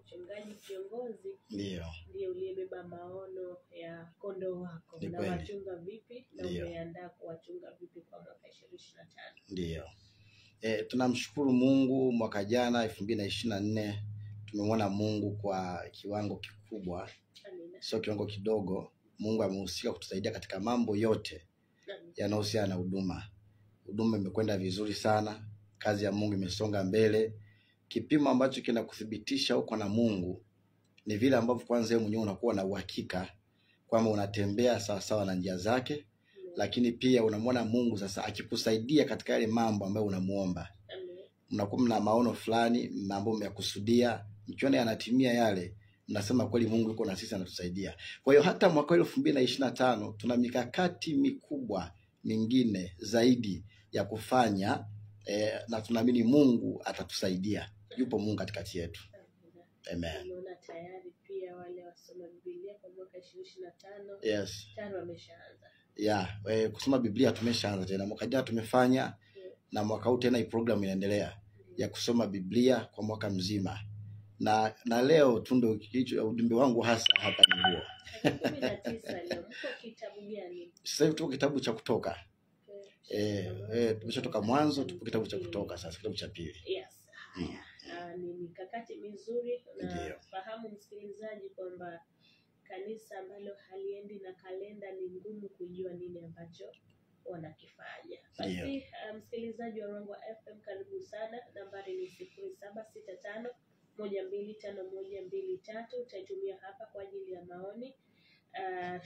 mchungaji kiongozi Ndio uliyebeba maono ya kondoo wako na wachunga vipi na umeandaa kuwachunga vipi kwa mwaka 2025. Ndio. Tunamshukuru Mungu, mwaka jana 2024 tumemwona Mungu kwa kiwango kikubwa. Amina. Sio kiwango kidogo. Mungu amehusika kutusaidia katika mambo yote yanayohusiana na huduma. Huduma imekwenda vizuri sana. Kazi ya Mungu imesonga mbele. Kipimo ambacho kinakuthibitisha uko na Mungu ni vile ambavyo kwanza wewe mwenyewe unakuwa na uhakika kwamba unatembea sawa sawa na njia zake. Lakini pia unamwona Mungu sasa akikusaidia katika yale mambo ambayo unamuomba. Mnakuwa mna maono fulani, mambo mmeyakusudia, mkiona yanatimia yale, mnasema kweli Mungu yuko na sisi anatusaidia. Kwa hiyo hata mwaka 2025 tuna mikakati mikubwa mingine zaidi ya kufanya, na tunaamini Mungu atatusaidia. Yupo Mungu katikati yetu. Amen. Tunaona tayari pia wale wasoma Biblia kwa mwaka 2025. Yes. Tayari wameshaanza. Kusoma Biblia tumeshaanza tena. Mwaka jana tumefanya na mwaka huu tena hii program inaendelea ya kusoma Biblia kwa mwaka mzima. Na leo tundo ujumbe wangu hasa hapa ni huo. 19 leo mko kitabu gani? Sasa hivi tuko kitabu cha Kutoka. Tumeshatoka Mwanzo, tupo kitabu cha Kutoka sasa, kitabu cha pili. Yes. Ni mikakati mizuri na fahamu msikilizaji kwamba kanisa ambalo haliendi na kalenda ni ngumu kujua nini ambacho wanakifanya. Basi msikilizaji wa Rwangwa FM, karibu sana. Nambari ni 0765125123. Utaitumia hapa kwa ajili ya maoni,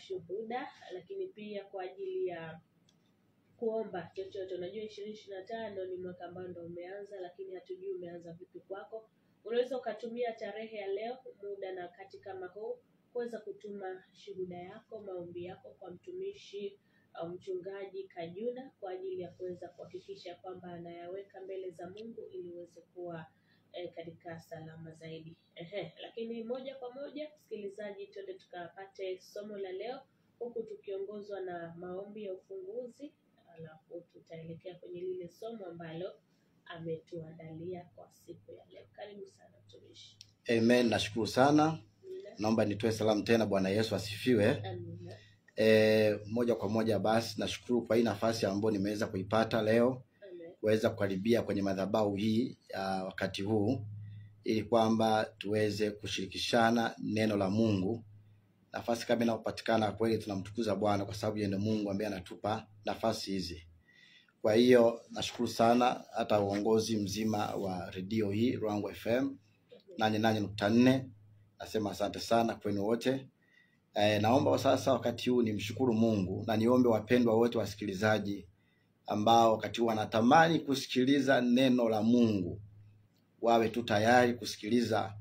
shuhuda, lakini pia kwa ajili ya kuomba chochote. Unajua 2025 ni mwaka ambao ndio umeanza, lakini hatujui umeanza vipi kwako. Unaweza ukatumia tarehe ya leo, muda na wakati kama huu kuweza kutuma shuhuda yako, maombi yako kwa mtumishi au mchungaji Kajuna kwa ajili ya kuweza kuhakikisha kwamba anayaweka mbele za Mungu ili uweze kuwa katika salama zaidi. Lakini moja kwa moja msikilizaji, twende tukapate somo la leo huku tukiongozwa na maombi ya ufunguzi, alafu tutaelekea kwenye lile somo ambalo ametuandalia kwa siku ya leo. Karibu sana mtumishi. Amen, nashukuru sana. Naomba nitoe salamu tena. Bwana Yesu asifiwe. Amina. Moja kwa moja basi nashukuru kwa hii nafasi ambayo nimeweza kuipata leo. Kuweza kukaribia kwenye madhabahu hii wakati huu ili kwamba tuweze kushirikishana neno la Mungu. Nafasi kama inapatikana kweli tunamtukuza Bwana kwa sababu yeye ndiye Mungu ambaye anatupa nafasi hizi. Kwa hiyo nashukuru sana hata uongozi mzima wa redio hii Rwangwa FM 88.4. Nasema asante sana kwenu wote. Naomba sasa wakati huu nimshukuru Mungu na niombe wapendwa wote wasikilizaji ambao wakati huu wanatamani kusikiliza neno la Mungu wawe tu tayari kusikiliza.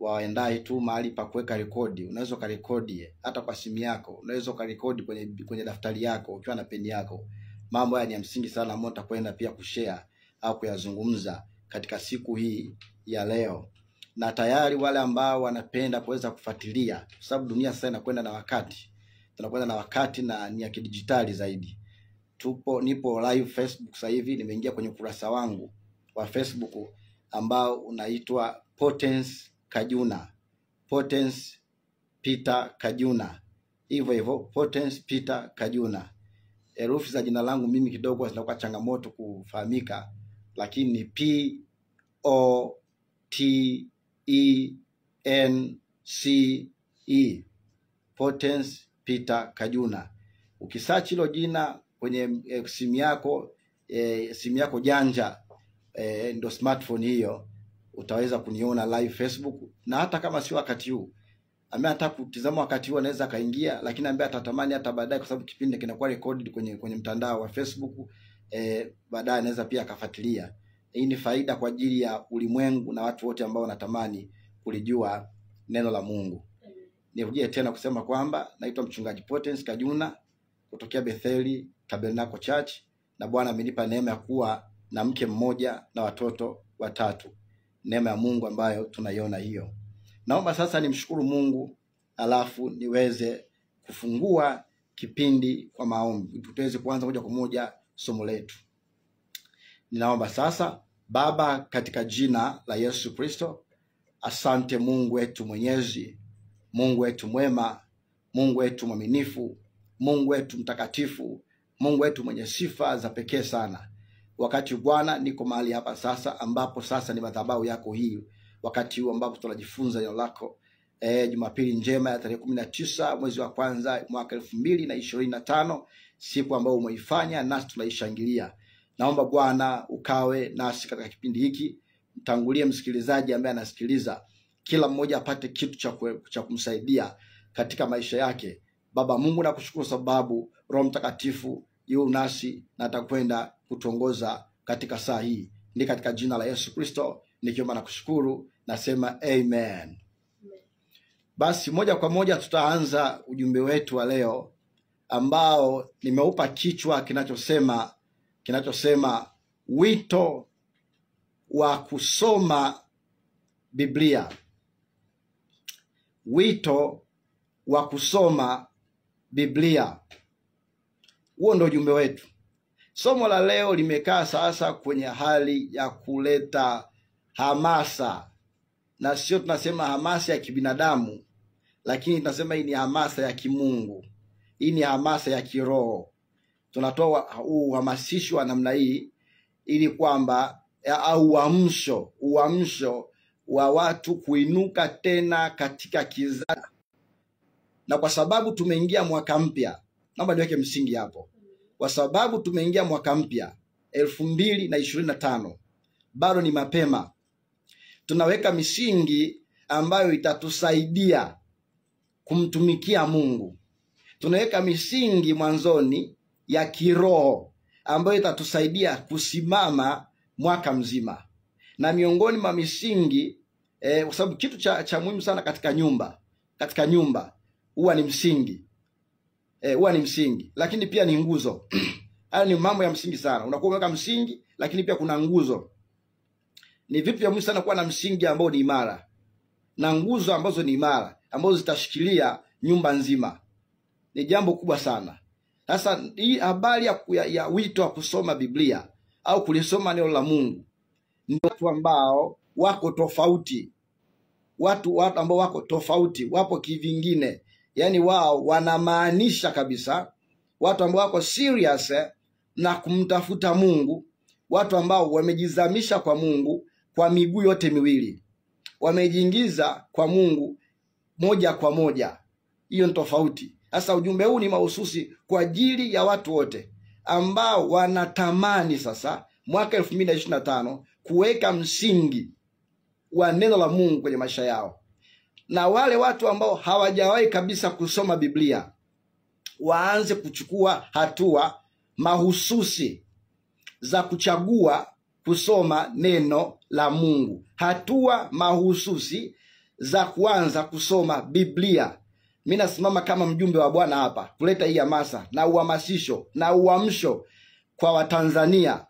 Waendae tu mahali pa kuweka rekodi. Unaweza kurekodi hata kwa simu yako, unaweza kurekodi kwenye daftari yako ukiwa na peni yako. Mambo haya ni ya msingi sana ambayo nitakwenda pia kushare au kuyazungumza katika siku hii ya leo. Na tayari wale ambao wanapenda kuweza kufuatilia, kwa sababu dunia sasa inakwenda na wakati. Tunakwenda na wakati na ni ya kidijitali zaidi. Nipo live Facebook sasa hivi, nimeingia kwenye ukurasa wangu wa Facebook ambao unaitwa Potence Kajuna. Potence Peter Kajuna. Hivyo Potence Peter Kajuna. Herufi za jina langu mimi kidogo zinakuwa changamoto kufahamika, lakini ni POTENCE. Potence Peter Kajuna. Ukisearch hilo jina kwenye simu yako janja, ndio smartphone hiyo, utaweza kuniona live Facebook. Na hata kama si wakati huu, ambaye anataka kutizama wakati huu anaweza kaingia, lakini ambaye atatamani hata baadaye, kwa sababu kipindi kinakuwa recorded kwenye mtandao wa Facebook, baadaye anaweza pia akafuatilia. Hii ni faida kwa ajili ya ulimwengu na watu wote ambao wanatamani kulijua neno la Mungu. Nirudie tena kusema kwamba naitwa mchungaji Potence Kajuna kutokea Bethel Tabernacle Church, na Bwana amenipa neema ya kuwa na mke mmoja na watoto 3. Neema ya Mungu ambayo tunaiona hiyo. Naomba sasa nimshukuru Mungu alafu niweze kufungua kipindi kwa maombi. Tuweze kuanza moja kwa moja somo letu. Ninaomba sasa. Baba, katika jina la Yesu Kristo, Asante Mungu wetu mwenyezi, Mungu wetu mwema, Mungu wetu mwaminifu, Mungu wetu mtakatifu, Mungu wetu mwenye sifa za pekee sana. Wakati Bwana niko mahali hapa sasa, ambapo sasa ni madhabahu yako hii, wakati huu ambapo tunajifunza neno lako. Jumapili njema ya tarehe 19 mwezi wa kwanza mwaka 2025, siku ambayo umeifanya nasi tunaishangilia. Naomba Bwana ukawe nasi katika kipindi hiki, mtangulie msikilizaji ambaye anasikiliza, kila mmoja apate kitu cha kumsaidia katika maisha yake. Baba Mungu, nakushukuru sababu Roho Mtakatifu yu nasi na atakwenda kutuongoza katika saa hii. Ni katika jina la Yesu Kristo nikiomba na kushukuru, nasema amen. Basi moja kwa moja tutaanza ujumbe wetu wa leo, ambao nimeupa kichwa kinachosema wito wa kusoma Biblia. Wito wa kusoma Biblia. Huo ndio ujumbe wetu. Somo la leo limekaa sasa kwenye hali ya kuleta hamasa, na sio tunasema hamasa ya kibinadamu, lakini tunasema hii ni hamasa ya kimungu. Hii ni hamasa ya kiroho. Tunatoa uhamasisho wa namna hii ili kwamba uamsho wa watu kuinuka tena katika kizazi. Na kwa sababu tumeingia mwaka mpya, naomba niweke msingi hapo. Kwa sababu tumeingia mwaka mpya 2025, bado ni mapema. Tunaweka misingi ambayo itatusaidia kumtumikia Mungu. Tunaweka misingi mwanzoni ya kiroho ambayo itatusaidia kusimama mwaka mzima. Na miongoni mwa misingi kwa sababu kitu cha muhimu sana katika nyumba huwa ni msingi. Huwa ni msingi, lakini pia ni nguzo. Hayo ni mambo ya msingi sana. Unakuwa umeweka msingi, lakini pia kuna nguzo. Ni vitu vya muhimu sana kuwa na msingi ambao ni imara na nguzo ambazo ni imara, ambazo zitashikilia nyumba nzima. Ni jambo kubwa sana. Sasa hii habari ya wito wa kusoma Biblia au kulisoma neno la Mungu, ni watu ambao wako tofauti. Watu ambao wako tofauti, wapo kivingine. Yaani wao wanamaanisha kabisa, watu ambao wako serious na kumtafuta Mungu, watu ambao wamejizamisha kwa Mungu kwa miguu yote miwili. Wamejiingiza kwa Mungu moja kwa moja. Hiyo ni tofauti. Sasa ujumbe huu ni mahususi kwa ajili ya watu wote ambao wanatamani sasa mwaka 2025 kuweka msingi wa neno la Mungu kwenye maisha yao. Na wale watu ambao hawajawahi kabisa kusoma Biblia, waanze kuchukua hatua mahususi za kuchagua kusoma neno la Mungu. Hatua mahususi za kuanza kusoma Biblia. Mimi nasimama kama mjumbe wa Bwana hapa kuleta hii hamasa na uhamasisho na uamsho kwa Watanzania,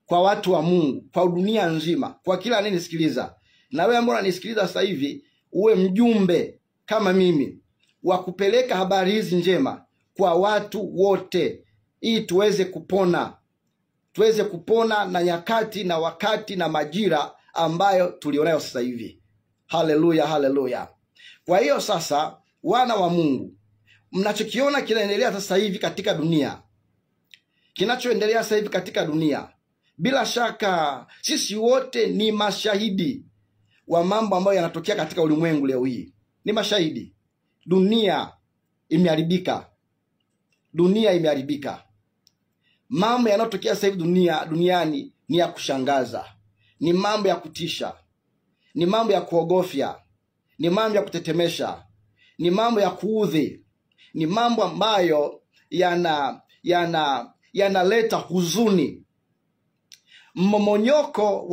kwa watu wa Mungu, kwa dunia nzima, kwa kila anayenisikiliza. Na wewe ambao unanisikiliza sasa hivi, uwe mjumbe kama mimi wa kupeleka habari hizi njema kwa watu wote, ili tuweze kupona na nyakati na wakati na majira ambayo tulionayo sasa hivi. Haleluya, haleluya. Kwa hiyo sasa, wana wa Mungu, mnachokiona kinaendelea sasa hivi katika dunia, kinachoendelea sasa hivi katika dunia, bila shaka sisi wote ni mashahidi wa mambo ambayo yanatokea katika ulimwengu leo hii. Ni mashahidi. Dunia imeharibika. Mambo yanayotokea sasa hivi duniani ni ya kushangaza. Ni mambo ya kutisha. Ni mambo ya kuogofya. Ni mambo ya kutetemesha. Ni mambo ya kuudhi. Ni mambo ambayo yanaleta huzuni. Mmomonyoko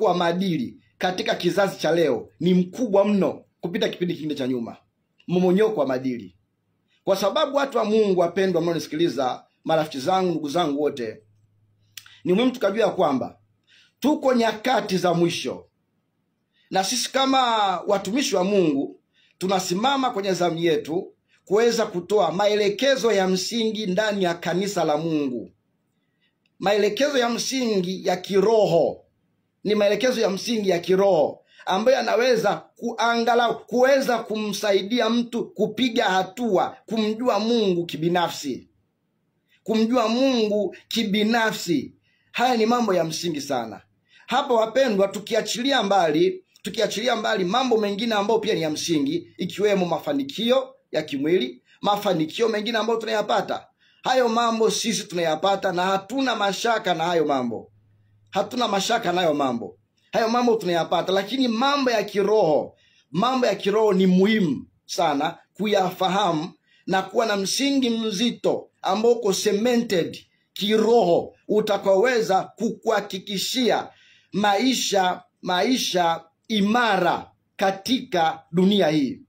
wa maadili katika kizazi cha leo ni mkubwa mno kupita kipindi kingine cha nyuma. Mmomonyoko wa maadili. Kwa sababu watu wa Mungu wapendwa mnaonisikiliza, marafiki zangu, ndugu zangu wote, ni muhimu tukajua kwamba tuko nyakati za mwisho. Na sisi kama watumishi wa Mungu tunasimama kwenye zamu yetu kuweza kutoa maelekezo ya msingi ndani ya kanisa la Mungu. Maelekezo ya msingi ya kiroho ni maelekezo ya msingi ya kiroho ambayo yanaweza kuweza kumsaidia mtu kupiga hatua, kumjua Mungu kibinafsi. Kumjua Mungu kibinafsi. Haya ni mambo ya msingi sana. Hapa wapendwa, tukiachilia mbali mambo mengine ambayo pia ni ya msingi, ikiwemo mafanikio ya kimwili, mafanikio mengine ambayo tunayapata. Hayo mambo sisi tunayapata na hatuna mashaka na hayo mambo. Hatuna mashaka na hayo mambo. Hayo mambo tunayapata, lakini mambo ya kiroho ni muhimu sana kuyafahamu na kuwa na msingi mzito ambao uko cemented kiroho, utakaweza kukuhakikishia maisha imara katika dunia hii.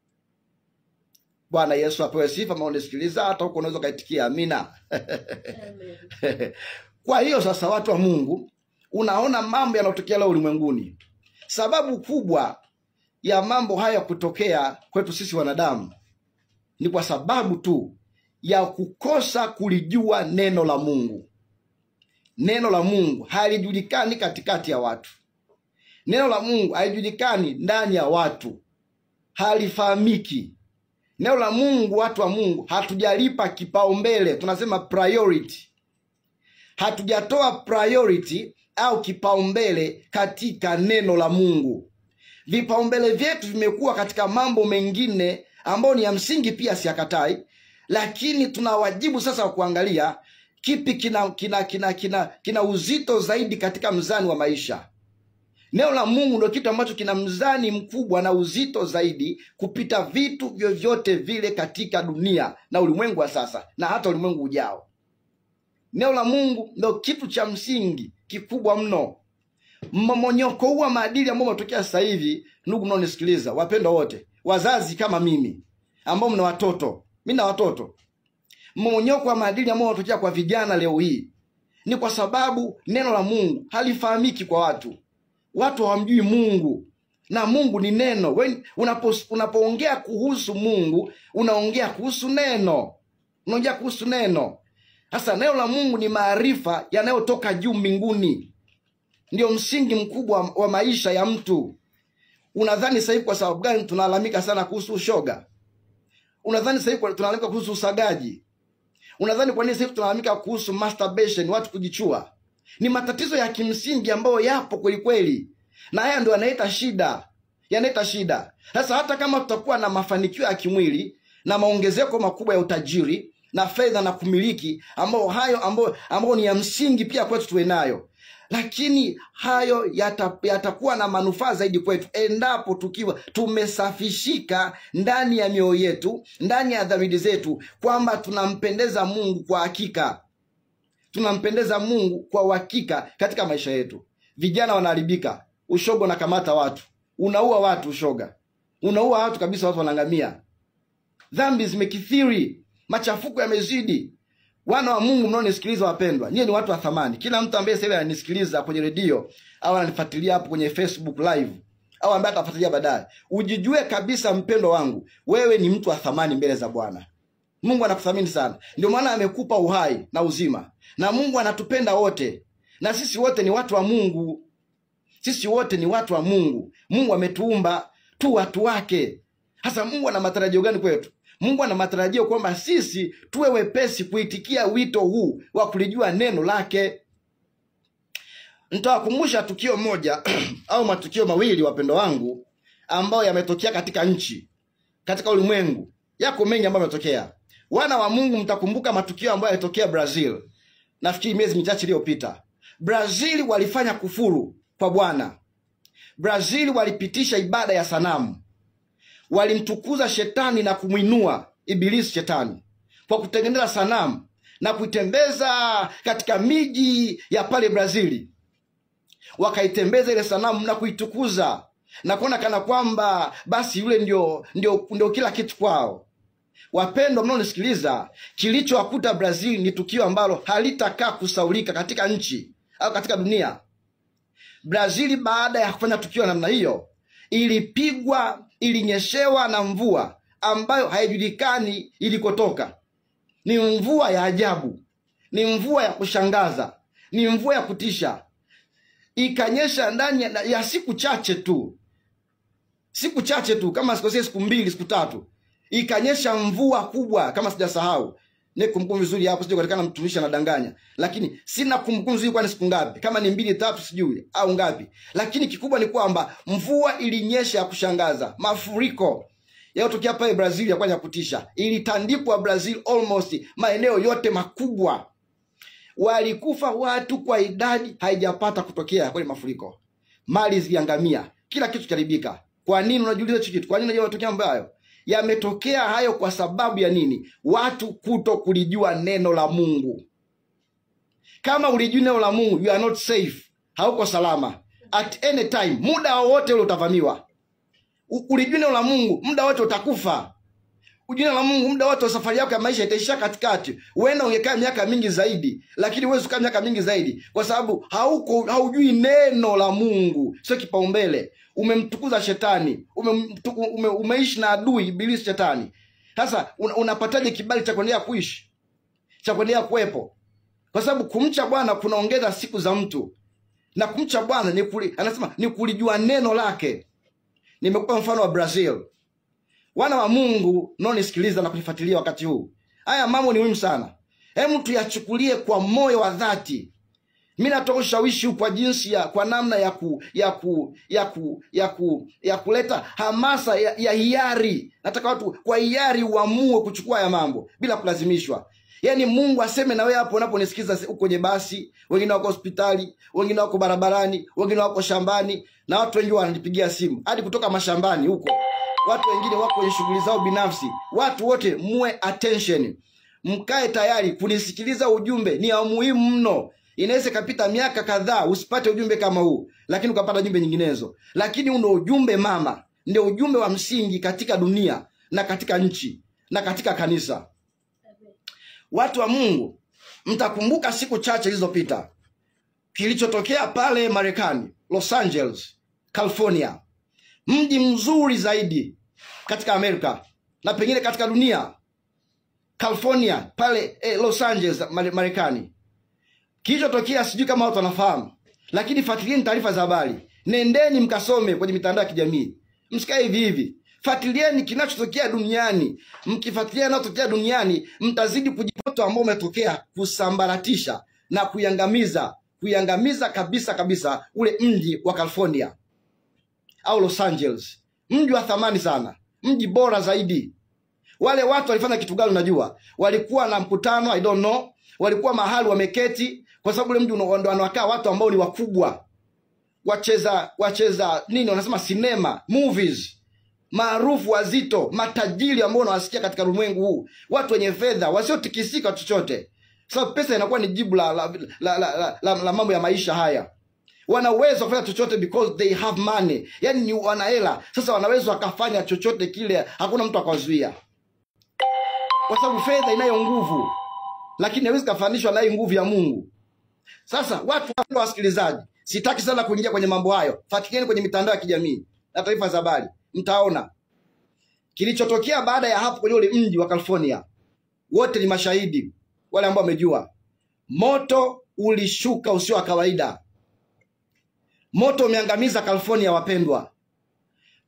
Bwana Yesu apewe sifa. Maonisikiliza hata huko unaweza kaitikia amina. Kwa hiyo sasa, watu wa Mungu, unaona mambo yanayotokea leo ulimwenguni. Sababu kubwa ya mambo haya kutokea kwetu sisi wanadamu ni kwa sababu tu ya kukosa kulijua neno la Mungu. Neno la Mungu halijulikani katikati ya watu. Neno la Mungu halijulikani ndani ya watu. Halifahamiki. Neno la Mungu, watu wa Mungu, hatujalipa kipaumbele. Tunasema priority. Hatujatoa priority au kipaumbele katika neno la Mungu. Vipaumbele vyetu vimekuwa katika mambo mengine ambayo ni ya msingi pia, siyakatai, lakini tuna wajibu sasa wa kuangalia kipi kina uzito zaidi katika mzani wa maisha. Neno la Mungu ndio kitu ambacho kina mzani mkubwa na uzito zaidi kupita vitu vyovyote vile katika dunia na ulimwengu wa sasa na hata ulimwengu ujao. Neno la Mungu ndio kitu cha msingi kikubwa mno. Mmomonyoko huu wa maadili ambao umetokea sasa hivi, ndugu mnaonisikiliza, wapendwa wote, wazazi kama mimi ambao mna watoto, mimi na watoto, mmomonyoko wa maadili ambao umetokea kwa vijana leo hii ni kwa sababu neno la Mungu halifahamiki kwa watu. Watu hawamjui Mungu, na Mungu ni neno. Unapoongea kuhusu Mungu, unaongea kuhusu neno. Unaongea kuhusu neno. Sasa neno la Mungu ni maarifa yanayotoka juu mbinguni. Ndio msingi mkubwa wa maisha ya mtu. Unadhani sasa hivi kwa sababu gani tunalalamika sana kuhusu ushoga? Unadhani sasa hivi tunalalamika kuhusu usagaji? Unadhani kwa nini sasa hivi tunalalamika kuhusu masturbation, watu kujichua? Ni matatizo ya kimsingi ambayo yapo kweli kweli. Na haya ndio yanaleta shida. Yanaleta shida. Sasa hata kama tutakuwa na mafanikio ya kimwili na maongezeko makubwa ya utajiri na fedha na kumiliki ambao ni ya msingi pia kwetu tuwe nayo, lakini hayo yatakuwa na manufaa zaidi kwetu endapo tukiwa tumesafishika ndani ya mioyo yetu, ndani ya dhamiri zetu, kwamba tunampendeza Mungu kwa hakika. Tunampendeza Mungu kwa uhakika katika maisha yetu. Vijana wanaharibika. Ushoga unakamata watu. Unaua watu ushoga. Unaua watu kabisa, watu wanaangamia. Dhambi zimekithiri. Machafuko yamezidi. Wana wa Mungu mnaonisikiliza wapendwa, nyie ni watu wa thamani. Kila mtu ambaye sasa ananisikiliza kwenye redio au ananifuatilia hapo kwenye Facebook live au ambaye atafuatilia baadaye, ujijue kabisa mpendo wangu, wewe ni mtu wa thamani mbele za Bwana. Mungu anakuthamini sana. Ndio maana amekupa uhai na uzima. Na Mungu anatupenda wote. Na sisi wote ni watu wa Mungu. Sisi wote ni watu wa Mungu. Mungu ametuumba tu watu wake. Sasa Mungu ana matarajio gani kwetu? Mungu ana matarajio kwamba sisi tuwe wepesi kuitikia wito huu wa kulijua neno lake. Nitawakumbusha tukio moja au matukio mawili wapendo wangu ambao yametokea katika nchi, katika ulimwengu. Yako mengi ambayo yametokea. Wana wa Mungu, mtakumbuka matukio ambayo yalitokea Brazil. Nafikiri miezi michache iliyopita. Brazil walifanya kufuru kwa Bwana. Brazil walipitisha ibada ya sanamu. Walimtukuza shetani na kumwinua ibilisi shetani kwa kutengeneza sanamu na kuitembeza katika miji ya pale Brazil. Wakaitembeza ile sanamu na kuitukuza na kuona kana kwamba basi yule ndio kila kitu kwao. Wapendwa mnaonisikiliza, kilichowakuta Brazil ni tukio ambalo halitakaa kusaulika katika nchi au katika dunia. Brazil baada ya kufanya tukio namna hiyo, ilinyeshewa na mvua ambayo haijulikani ilikotoka. Ni mvua ya ajabu, ni mvua ya kushangaza, ni mvua ya kutisha. ikanyesha ndani ya siku chache tu. Siku chache tu, kama sikosea siku 2 siku 3. Ikanyesha mvua kubwa kama sijasahau. Ni kumbukumbu vizuri hapo, sije katikana mtumishi anadanganya. Lakini sina kumbukumbu vizuri kwa ni siku ngapi. Kama ni 2 3 sijui au ngapi. Lakini kikubwa ni kwamba mvua ilinyesha ya kushangaza. Mafuriko yaliyotokea pale Brazil ya kwanya kutisha. Ilitandikwa Brazil almost maeneo yote makubwa. Walikufa watu kwa idadi haijapata kutokea kwa mafuriko. Mali ziliangamia, kila kitu kiharibika. Kwa nini unajiuliza kitu? Kwa nini unajua yanatokea mambo hayo? Yametokea hayo kwa sababu ya nini? Watu kuto kulijua neno la Mungu. Kama ulijua neno la Mungu, you are not safe. Hauko salama. At any time, muda wote ule utavamiwa. Ulijua neno la Mungu, muda wote utakufa. Ujue neno la Mungu, muda wote wa safari yako ya maisha itaishia katikati. Uenda ungekaa miaka mingi zaidi, lakini huwezi kukaa miaka mingi zaidi kwa sababu haujui neno la Mungu. Sio kipaumbele. Umemtukuza shetani, umeishi na adui ibilisi shetani. Sasa unapataje kibali cha kuendelea kuishi, cha kuendelea kuwepo? Kwa sababu kumcha Bwana kunaongeza siku za mtu, na kumcha Bwana anasema ni kulijua neno lake. Nimekupa mfano wa Brazil. Wana wa Mungu nisikiliza na kunifuatilia wakati huu. Haya mambo ni muhimu sana. Hebu tuyachukulie kwa moyo wa dhati. Mimi natoa ushawishi kwa jinsi kwa namna ya kuleta hamasa ya hiari. Nataka watu kwa hiari uamue kuchukua ya mambo bila kulazimishwa. Yaani Mungu aseme na wewe hapo unaponisikiza, uko kwenye basi, wengine wako hospitali, wengine wako barabarani, wengine wako shambani, na watu wengi wananipigia simu hadi kutoka mashambani huko. Watu wengine wako kwenye shughuli zao binafsi. Watu wote muwe attention. Mkae tayari kunisikiliza. Ujumbe ni wa muhimu mno. Inaweza kapita miaka kadhaa usipate ujumbe kama huu, lakini ukapata ujumbe nyinginezo. Lakini uno ujumbe mama, ndio ujumbe wa msingi katika dunia na katika nchi na katika kanisa. Watu wa Mungu, mtakumbuka siku chache zilizopita kilichotokea pale Marekani, Los Angeles, California. Mji mzuri zaidi katika Amerika na pengine katika dunia. California pale Los Angeles Marekani. Kilichotokea sijui kama watu wanafahamu, lakini fuatilieni taarifa za habari. Nendeni mkasome kwenye mitandao ya kijamii. Msikae hivi hivi. Fuatilieni kinachotokea duniani. Mkifuatilia yanayotokea duniani, mtazidi kujipata ambao umetokea kusambaratisha na kuyangamiza kabisa ule mji wa California au Los Angeles. Mji wa thamani sana, mji bora zaidi. Wale watu walifanya kitu gani unajua? Walikuwa na mkutano, I don't know. Walikuwa mahali wameketi kwa sababu ule mji wanakaa watu ambao ni wakubwa. Wacheza nini wanasema cinema, movies. Maarufu, wazito, matajiri ambao unawasikia katika ulimwengu huu. Watu wenye fedha, wasiotikisika chochote. Sababu pesa inakuwa ni jibu la mambo ya maisha haya. Wanaweza kufanya chochote because they have money. Yaani ni wana hela. Sasa wanaweza wakafanya chochote kile, hakuna mtu akawazuia. Kwa sababu fedha inayo nguvu, lakini haiwezi kufananishwa na nguvu ya Mungu. Sasa watu wasikilizaji, sitaki sana kuingia kwenye mambo hayo. Fuatilieni kwenye mitandao ya kijamii na taarifa za habari. Mtaona kilichotokea baada ya hapo kwenye ule mji wa California. Wote ni mashahidi wale ambao wamejua. Moto ulishuka usio wa kawaida. Moto umeangamiza California wapendwa.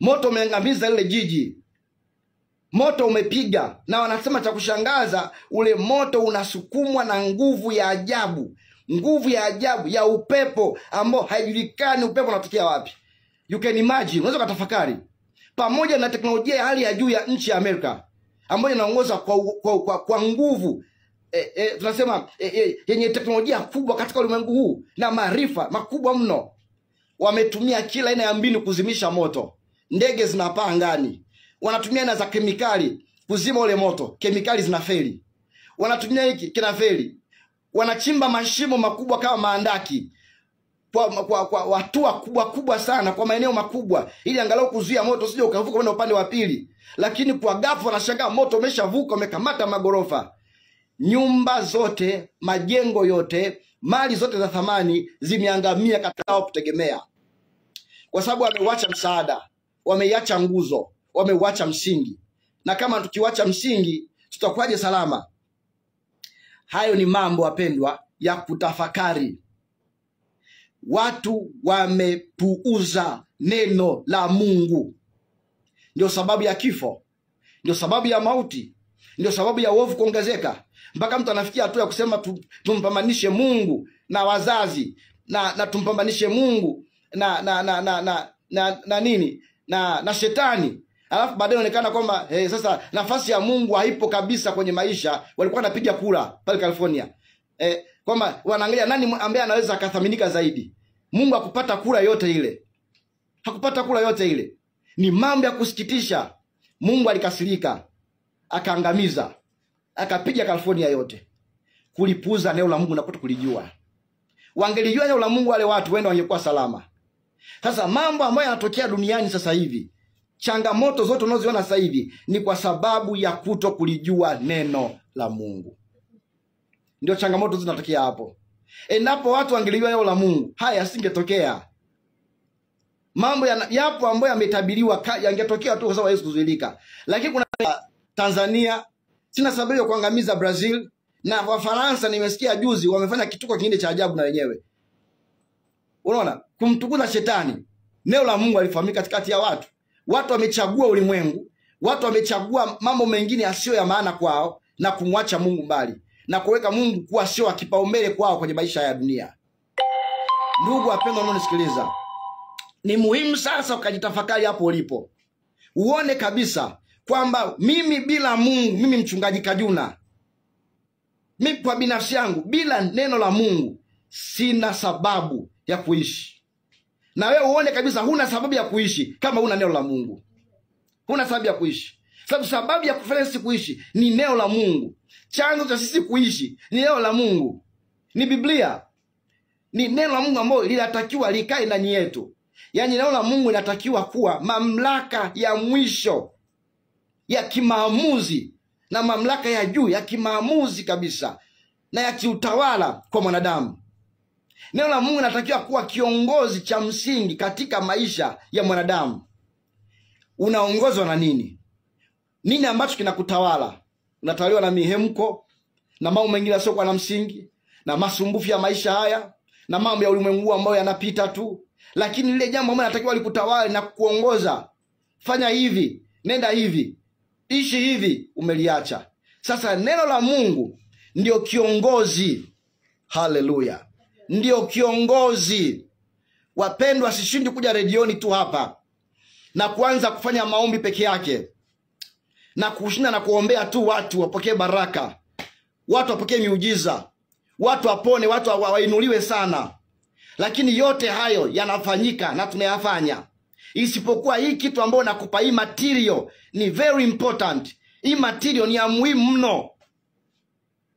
Moto umeangamiza ile jiji. Moto umepiga, na wanasema cha kushangaza, ule moto unasukumwa na nguvu ya ajabu. Nguvu ya ajabu ya upepo ambao haijulikani upepo unatokea wapi. You can imagine, unaweza kutafakari. Pamoja na teknolojia ya hali ya juu ya nchi ya Amerika ambayo inaongoza kwa nguvu tunasema yenye teknolojia kubwa katika ulimwengu huu na maarifa makubwa mno, wametumia kila aina ya mbinu kuzimisha moto. Ndege zinapaa angani. Wanatumia na za kemikali kuzima ule moto. Kemikali zinafeli. Wanatumia hiki kinafeli. Wanachimba mashimo makubwa kama maandaki kwa hatua kubwa sana kwa maeneo makubwa ili angalau kuzuia moto usije ukavuka kwenda upande wa pili. Lakini kwa ghafla wanashangaa moto umeshavuka, umekamata magorofa. Nyumba zote, majengo yote, mali zote za thamani zimeangamia katika kutegemea. Kwa sababu wameuacha msaada, wameiacha nguzo, wameuacha msingi. Na kama tukiwacha msingi, tutakuwaje salama? Hayo ni mambo wapendwa ya kutafakari. watu wamepuuza neno la Mungu. Ndio sababu ya kifo, ndio sababu ya mauti, ndio sababu ya uovu kuongezeka, mpaka mtu anafikia hatua ya kusema tumpambanishe Mungu na wazazi na tumpambanishe Mungu na nini na shetani. Alafu baadaye inaonekana kwamba sasa nafasi ya Mungu haipo kabisa kwenye maisha. Walikuwa wanapiga kura pale California, kwamba wanaangalia nani ambaye anaweza akathaminika zaidi. Mungu hakupata kura yote ile, hakupata kura yote ile. Ni mambo ya kusikitisha. Mungu alikasirika, akaangamiza, akapiga California yote, kulipuuza neno la Mungu na kutokulijua. Wangelijua neno la Mungu, wale watu wenda wangekuwa salama. Sasa mambo ambayo yanatokea duniani sasa hivi, changamoto zote unazoziona sasa hivi, ni kwa sababu ya kutokulijua neno la Mungu. Ndio changamoto zinatokea hapo. Endapo watu wangelijua neno la Mungu, haya yasingetokea. Mambo yapo ambayo yametabiriwa yangetokea tu kwa sababu Yesu kuzuilika. Lakini kuna Tanzania, sina sababu ya kuangamiza Brazil, na Wafaransa nimesikia juzi wamefanya kituko kingine cha ajabu na wenyewe. Unaona, kumtukuza shetani. Neno la Mungu alifahamika katikati ya watu. Watu wamechagua ulimwengu, watu wamechagua mambo mengine yasiyo ya maana kwao na kumwacha Mungu mbali, na kuweka Mungu kuwa sio kipaumbele kwao kwenye maisha ya dunia. Ndugu wapendwa wanaonisikiliza, ni muhimu sasa ukajitafakari hapo ulipo. Uone kabisa kwamba mimi bila Mungu, mimi mchungaji Kajuna, mimi kwa binafsi yangu bila neno la Mungu sina sababu ya kuishi. Na wewe uone kabisa huna sababu ya kuishi kama huna neno la Mungu. Huna sababu ya kuishi. Sababu ya kufanya sisi kuishi ni neno la Mungu. Chanzo cha sisi kuishi ni neno la Mungu. Ni Biblia. Ni neno la Mungu ambalo linatakiwa likae ndani yetu. Yaani neno la Mungu linatakiwa kuwa mamlaka ya mwisho ya kimaamuzi, na mamlaka ya juu ya kimaamuzi kabisa, na ya kiutawala kwa mwanadamu. Neno la Mungu linatakiwa kuwa kiongozi cha msingi katika maisha ya mwanadamu. Unaongozwa na nini? Nini ambacho kinakutawala? Unatawaliwa na mihemko na mambo mengine yasiyokuwa na msingi, na masumbufu ya maisha haya, na mambo ya ulimwengu ambayo yanapita tu. Lakini lile jambo ambalo linatakiwa likutawale na kukuongoza, fanya hivi, nenda hivi, ishi hivi, umeliacha. Sasa neno la Mungu ndio kiongozi. Haleluya. Ndio kiongozi. Wapendwa, sishindi kuja redioni tu hapa na kuanza kufanya maombi peke yake, na kushinda na kuombea tu watu wapokee baraka, watu wapokee miujiza, watu wapone, watu wainuliwe sana. Lakini yote hayo yanafanyika na tunayafanya, isipokuwa hii kitu ambayo nakupa, hii material ni very important. Hii material ni ya muhimu mno,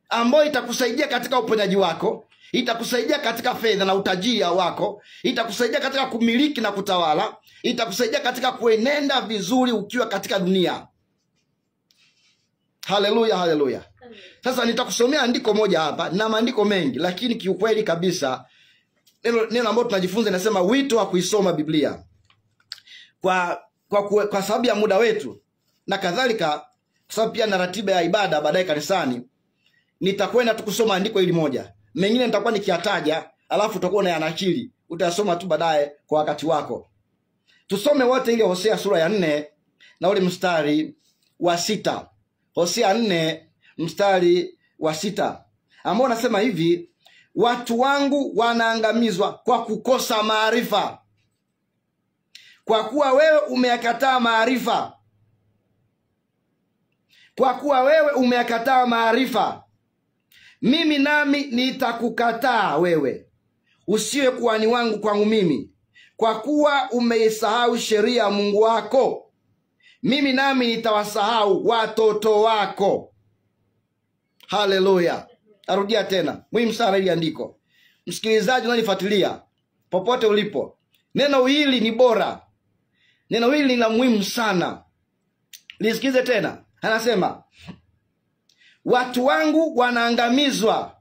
ambayo itakusaidia katika uponyaji wako, itakusaidia katika fedha na utajiri wako, itakusaidia katika kumiliki na kutawala, itakusaidia katika kuenenda vizuri ukiwa katika dunia. Haleluya, haleluya. Sasa nitakusomea andiko moja hapa, na maandiko mengi, lakini kiukweli kabisa neno ambalo tunajifunza inasema wito wa kuisoma Biblia. Kwa sababu ya muda wetu na kadhalika, kwa sababu pia na ratiba ya ibada baadaye kanisani, nitakwenda tukusoma andiko hili moja. Mengine nitakuwa nikiataja, alafu utakuwa na yanakili, utasoma tu baadaye kwa wakati wako. Tusome wote ile Hosea sura ya 4 na ule mstari wa 6. Hosea 4 mstari wa 6, ambao unasema hivi: watu wangu wanaangamizwa kwa kukosa maarifa. Kwa kuwa wewe umeyakataa maarifa. Kwa kuwa wewe umeyakataa maarifa, mimi nami nitakukataa wewe, usiwe kuhani wangu kwangu mimi. Kwa kuwa umeisahau sheria ya Mungu wako, mimi nami nitawasahau watoto wako. Haleluya. Arudia tena, muhimu sana hili andiko. Msikilizaji unanifuatilia popote ulipo, neno hili ni bora. Neno hili ni la muhimu sana. Lisikize tena. Anasema watu wangu wanaangamizwa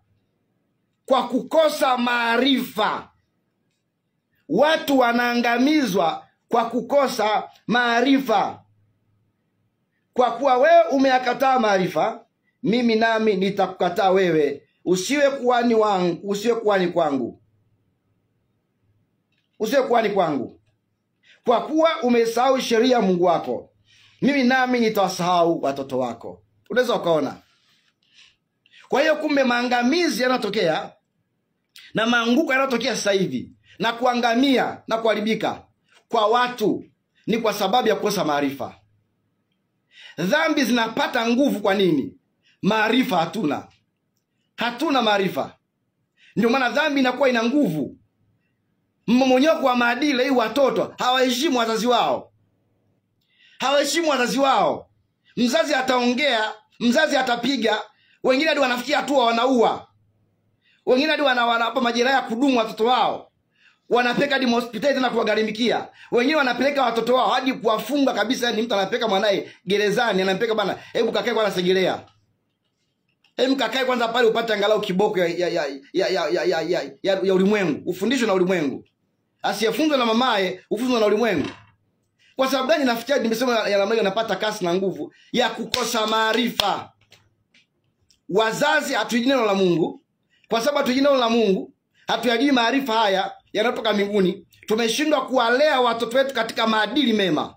kwa kukosa maarifa. Watu wanaangamizwa kwa kukosa maarifa. Kwa kuwa wewe umeyakataa maarifa, mimi nami nitakukataa wewe, usiwe kuhani wangu, usiwe kuhani kwangu. usiwe kuhani kwangu, kwa kuwa umesahau sheria ya Mungu wako, mimi nami nitawasahau watoto wako. Unaweza ukaona. Kwa hiyo kumbe maangamizi yanatokea na maanguko yanatokea sasa hivi na kuangamia na kuharibika kwa watu ni kwa sababu ya kukosa maarifa. Dhambi zinapata nguvu kwa nini? Maarifa hatuna. Hatuna maarifa. Ndio maana dhambi inakuwa ina nguvu. Mmomonyoko wa maadili, hii watoto hawaheshimu wazazi wao. Hawaheshimu wazazi wao. Mzazi ataongea, mzazi atapiga, wengine hadi wanafikia hatua wanaua. Wengine hadi wanawapa majeraha ya kudumu watoto wao. Wanapeleka hadi hospitali tena kuwagharimikia. Wengine wanapeleka watoto wao hadi kuwafunga kabisa, ni mtu anapeleka mwanae gerezani, anampeleka bana, hebu kakae kwanza Segerea. Hebu kakae kwanza pale upate angalau kiboko ya ulimwengu, ufundishwe na ulimwengu. Asiyefunzwa na mamaye, ufunzwe na ulimwengu. Kwa sababu gani nafikia nimesema ya namna napata kasi na nguvu ya kukosa maarifa. Wazazi hatujui neno la Mungu. Kwa sababu hatujui neno la Mungu, hatuyajui maarifa haya yanatoka mbinguni. Tumeshindwa kuwalea watoto wetu katika maadili mema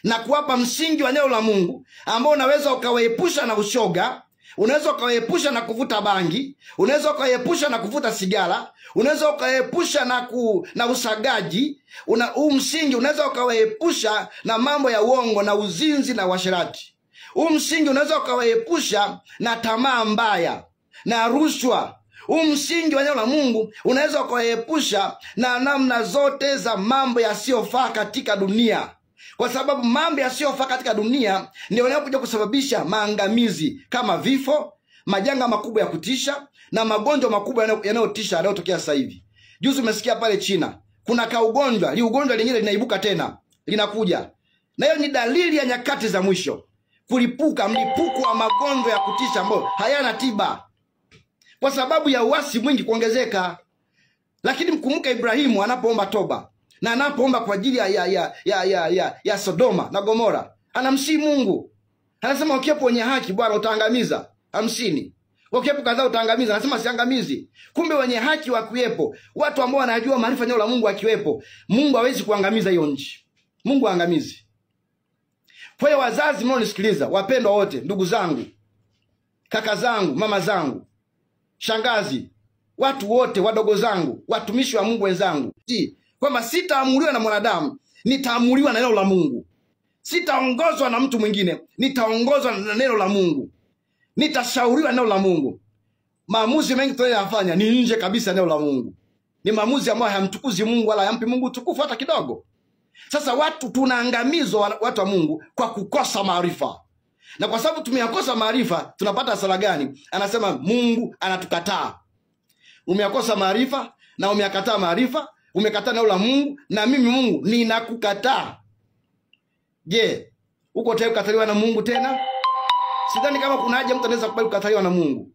na kuwapa msingi wa neno la Mungu ambao unaweza ukawaepusha na ushoga, unaweza ukawaepusha na kuvuta bangi, unaweza ukawaepusha na kuvuta sigara, unaweza ukawaepusha na usagaji. Huu msingi unaweza ukawaepusha na mambo ya uongo na uzinzi na uasherati. Huu msingi unaweza ukawaepusha na tamaa mbaya na rushwa. Huu msingi wa neno la Mungu unaweza ukawaepusha na namna zote za mambo yasiyofaa katika dunia. Kwa sababu mambo yasiyofaa katika dunia ndio yanayokuja kusababisha maangamizi kama vifo, majanga makubwa ya kutisha na magonjwa makubwa yanayotisha yanayotokea sasa hivi. Juzi umesikia pale China kuna kaugonjwa, ugonjwa lingine linaibuka tena, linakuja. Na hiyo ni dalili ya nyakati za mwisho. Mlipuko wa magonjwa ya kutisha ambayo hayana tiba. Kwa sababu ya uasi mwingi kuongezeka. Lakini mkumbuka Ibrahimu anapoomba toba na anapoomba kwa ajili ya Sodoma na Gomora, anamsihi Mungu. Anasema ukiwepo wenye haki Bwana utaangamiza 50. Ukiwepo kadhaa utaangamiza, anasema siangamizi. Kumbe wenye haki wakiwepo, watu ambao wanajua maarifa neno la Mungu wakiwepo, Mungu hawezi kuangamiza hiyo nchi. Mungu haangamizi. Kwa hiyo wazazi mnaonisikiliza, wapendwa wote, ndugu zangu, kaka zangu, mama zangu, shangazi, watu wote, wadogo zangu, watumishi wa Mungu wenzangu, kwamba sitaamuliwa na mwanadamu, nitaamuliwa na neno la Mungu. Sitaongozwa na mtu mwingine, nitaongozwa na neno la Mungu. Nitashauriwa na neno la Mungu. Maamuzi mengi tunayofanya ni nje kabisa neno la Mungu. Ni maamuzi ambayo hayamtukuzi Mungu wala hayampi Mungu tukufu hata kidogo. Sasa watu tunaangamizwa, watu wa Mungu, kwa kukosa maarifa. Na kwa sababu tumeyakosa maarifa, tunapata hasara gani? Anasema Mungu anatukataa. Umeyakosa maarifa na umeyakataa maarifa, umekataa neno la Mungu, na mimi Mungu ninakukataa. Je, uko tayari kukataliwa na Mungu tena? Sidhani kama kuna haja mtu anaweza kubali kukataliwa na Mungu.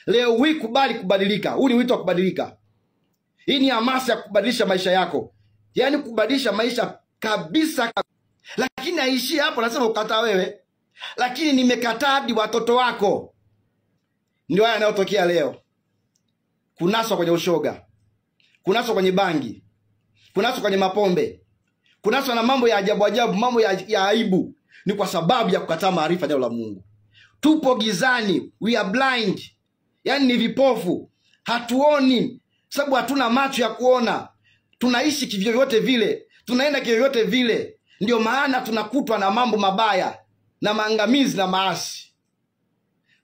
Leo hii kubali kubadilika. Huu ni wito wa kubadilika. Hii ni hamasa ya kubadilisha maisha yako. Yaani kubadilisha maisha kabisa. Lakini haishi hapo, nasema ukataa wewe. Lakini nimekataa hadi watoto wako. Ndio haya yanayotokea leo. Kunaswa kwenye ushoga, kunaswa kwenye bangi, kunaswa kwenye mapombe, kunaswa na mambo ya ajabu ajabu, mambo ya aibu. Ni kwa sababu ya kukataa maarifa neno la Mungu. Tupo gizani, we are blind. Yaani ni vipofu, hatuoni, sababu hatuna macho ya kuona. Tunaishi kivyovyote vile, tunaenda kivyovyote vile. Ndio maana tunakutwa na mambo mabaya na maangamizi na maasi.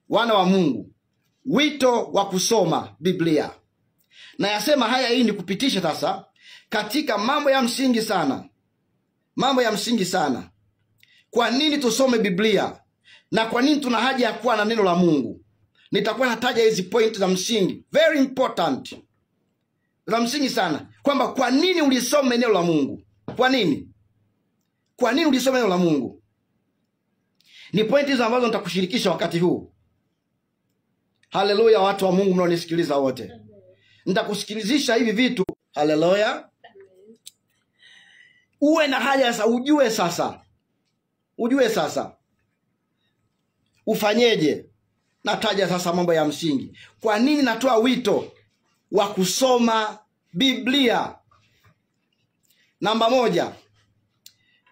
Wana wa Mungu, wito wa kusoma Biblia. Na yasema haya, hii ni kupitisha sasa katika mambo ya msingi sana. Mambo ya msingi sana. Kwa nini tusome Biblia? Na kwa nini tuna haja ya kuwa na neno la Mungu? Nitakuwa nataja hizi point za msingi, very important, za msingi sana, kwamba kwa nini ulisome neno la Mungu. Kwa nini? Kwa nini ulisome neno la Mungu? Ni point hizo ambazo nitakushirikisha wakati huu. Haleluya, watu wa Mungu mnaonisikiliza wote. Nitakusikilizisha hivi vitu. Haleluya. Uwe na haja sasa, ujue sasa. Ujue sasa ufanyeje? Nataja sasa mambo ya msingi. Kwa nini natoa wito wa kusoma Biblia? Namba moja,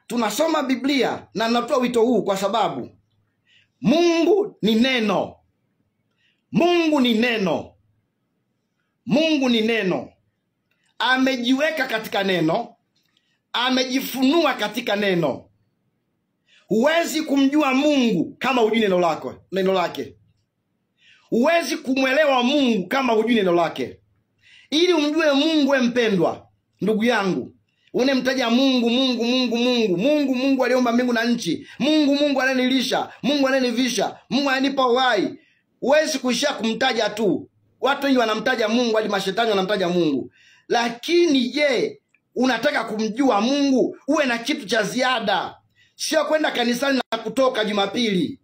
tunasoma Biblia, na natoa wito huu kwa sababu Mungu ni neno. Mungu ni neno. Mungu ni neno. Amejiweka katika neno, amejifunua katika neno. Huwezi kumjua Mungu kama hujui neno lake. Huwezi kumwelewa Mungu kama hujui neno lake. Ili umjue Mungu, we mpendwa ndugu yangu, unemtaja Mungu, Mungu, Mungu, Mungu, Mungu, Mungu aliumba mbingu na nchi, Mungu, Mungu ananilisha, Mungu ananivisha, Mungu ananipa uhai. Huwezi kuishia kumtaja tu. Watu wengi wanamtaja Mungu, hadi mashetani wanamtaja Mungu. Lakini je, unataka kumjua Mungu? Uwe na kitu cha ziada. Sio kwenda kanisani na kutoka Jumapili.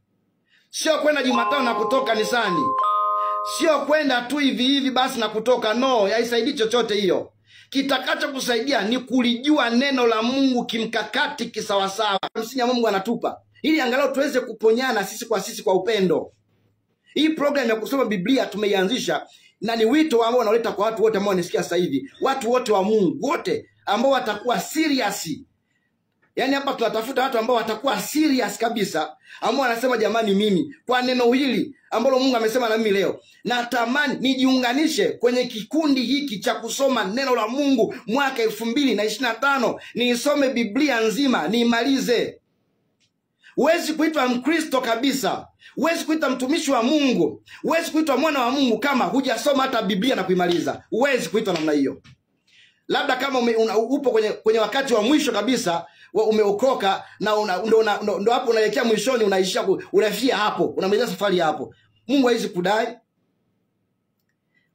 Sio kwenda Jumatano na kutoka kanisani. Sio kwenda tu hivi basi na kutoka. No, haisaidii chochote hiyo. Kitakacho kusaidia ni kulijua neno la Mungu kimkakati, kisawasawa. Msingi Mungu anatupa ili angalau tuweze kuponyana sisi kwa upendo. Hii program ya kusoma Biblia tumeianzisha, na ni wito ambao unaleta kwa watu wote ambao wanisikia sasa hivi. Watu wote wa Mungu, wote ambao watakuwa serious. Yaani hapa tunatafuta watu ambao watakuwa serious kabisa, ambao wanasema jamani, mimi kwa neno hili ambalo Mungu amesema na mimi leo, natamani nijiunganishe kwenye kikundi hiki cha kusoma neno la Mungu mwaka 2025, niisome Biblia nzima niimalize. Huwezi kuitwa Mkristo kabisa, huwezi kuitwa mtumishi wa Mungu, huwezi kuitwa mwana wa Mungu kama hujasoma hata Biblia na kuimaliza. Huwezi kuitwa namna hiyo. Labda kama upo kwenye wakati wa mwisho kabisa, umeokoka na ndo hapo unaelekea mwishoni, unaishia unafia hapo, unamaliza safari hapo. Mungu haizi kudai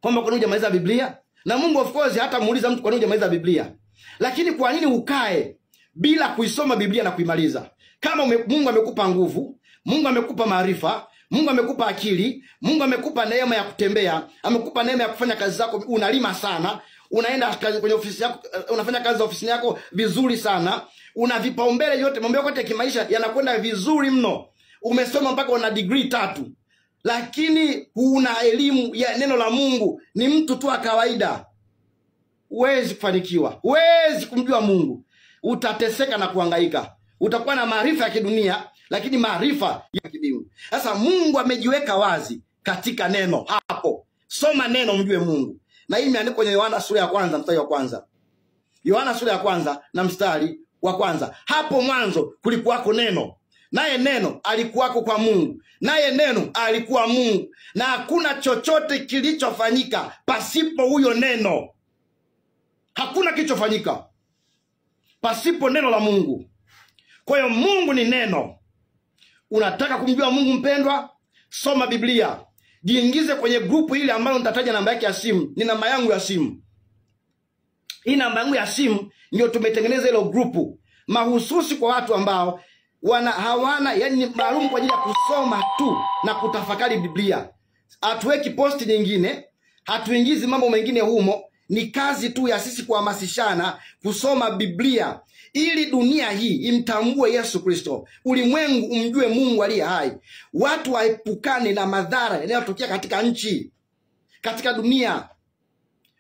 kwamba kwa nini hujamaliza Biblia, na Mungu of course hata muuliza mtu kwa nini hujamaliza Biblia. Lakini kwa nini ukae bila kuisoma Biblia na kuimaliza? Kama Mungu amekupa nguvu, Mungu amekupa maarifa, Mungu amekupa akili, Mungu amekupa neema ya kutembea, amekupa neema ya kufanya kazi zako, unalima sana, unaenda kwenye ofisi yako, unafanya kazi za ofisi yako vizuri sana, una vipaumbele yote, mambo yako ya kimaisha yanakwenda vizuri mno, umesoma mpaka una degree 3, lakini huna elimu ya neno la Mungu, ni mtu tu wa kawaida, huwezi kufanikiwa, huwezi kumjua Mungu. Utateseka na kuhangaika. Utakuwa na maarifa ya kidunia, lakini maarifa ya kimbingu. Sasa Mungu amejiweka wazi katika neno hapo. Soma neno mjue Mungu. Na hii imeandikwa kwenye Yohana sura ya 1 mstari wa 1. Yohana sura ya 1 na mstari wa 1. Hapo mwanzo kulikuwako neno, naye neno alikuwako kwa Mungu, naye neno alikuwa Mungu, na hakuna chochote kilichofanyika pasipo huyo neno. Hakuna kilichofanyika pasipo neno la Mungu. Kwa hiyo Mungu ni neno. Unataka kumjua Mungu mpendwa? Soma Biblia. Jiingize kwenye grupu ile ambayo nitataja namba yake ya simu. Ni namba yangu ya simu. Hii namba yangu ya simu ndio tumetengeneza ile grupu mahususi kwa watu ambao hawana, yani maalum kwa ajili ya kusoma tu na kutafakari Biblia. Hatuweki posti nyingine, hatuingizi mambo mengine humo. Ni kazi tu ya sisi kuhamasishana kusoma Biblia ili dunia hii imtambue Yesu Kristo, ulimwengu umjue Mungu aliye hai, watu waepukane na madhara yanayotokea katika nchi, katika dunia.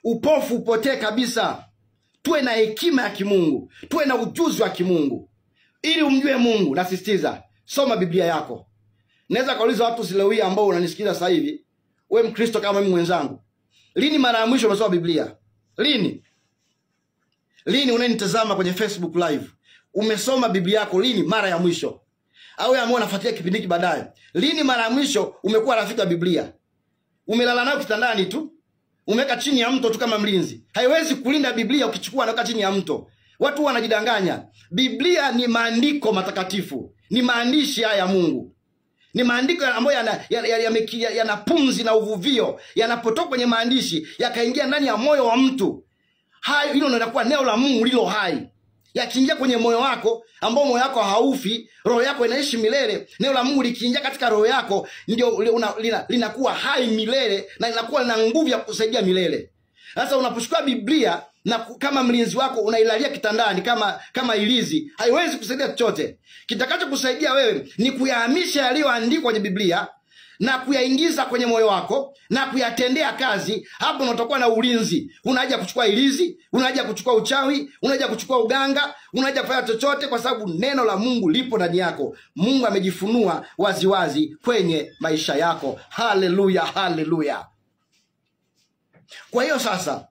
Upofu upotee kabisa. Tuwe na hekima ya kimungu, tuwe na ujuzi wa kimungu ili umjue Mungu. Nasisitiza, soma Biblia yako. Naweza kauliza watu silewii ambao unanisikiliza sasa hivi, wewe Mkristo kama mimi mwenzangu, lini mara ya mwisho umesoma Biblia? Lini? Lini unanitazama kwenye Facebook live? Umesoma Biblia yako lini mara ya mwisho? Au ambao unafuatia kipindi hiki baadaye, lini mara ya mwisho umekuwa rafiki wa Biblia? Umelala nayo kitandani tu, umeweka chini ya mto tu kama mlinzi. Haiwezi kulinda Biblia ukichukua na chini ya mto. Watu wanajidanganya. Biblia ni maandiko matakatifu, ni maandishi haya ya Mungu. Ni maandiko ambayo yana pumzi na uvuvio, yanapotoka kwenye maandishi yakaingia ndani ya moyo wa mtu. Hayo hilo linakuwa neno la Mungu lilo hai. Yakiingia kwenye moyo wako, ambao moyo wako haufi, roho yako inaishi milele. Neno la Mungu likiingia katika roho yako, ndio linakuwa hai milele na linakuwa na nguvu ya kusaidia milele. Sasa unapochukua Biblia na kama mlinzi wako unailalia kitandani kama ilizi, haiwezi kusaidia chochote. Kitakacho kusaidia wewe ni kuyahamisha yaliyoandikwa kwenye Biblia na kuyaingiza kwenye moyo wako na kuyatendea kazi, hapo unatakuwa na ulinzi. Unaja kuchukua ilizi, unaja kuchukua uchawi, unaja kuchukua uganga, unaja kufanya chochote, kwa sababu neno la Mungu lipo ndani yako. Mungu amejifunua waziwazi kwenye maisha yako. Haleluya, haleluya. Kwa hiyo sasa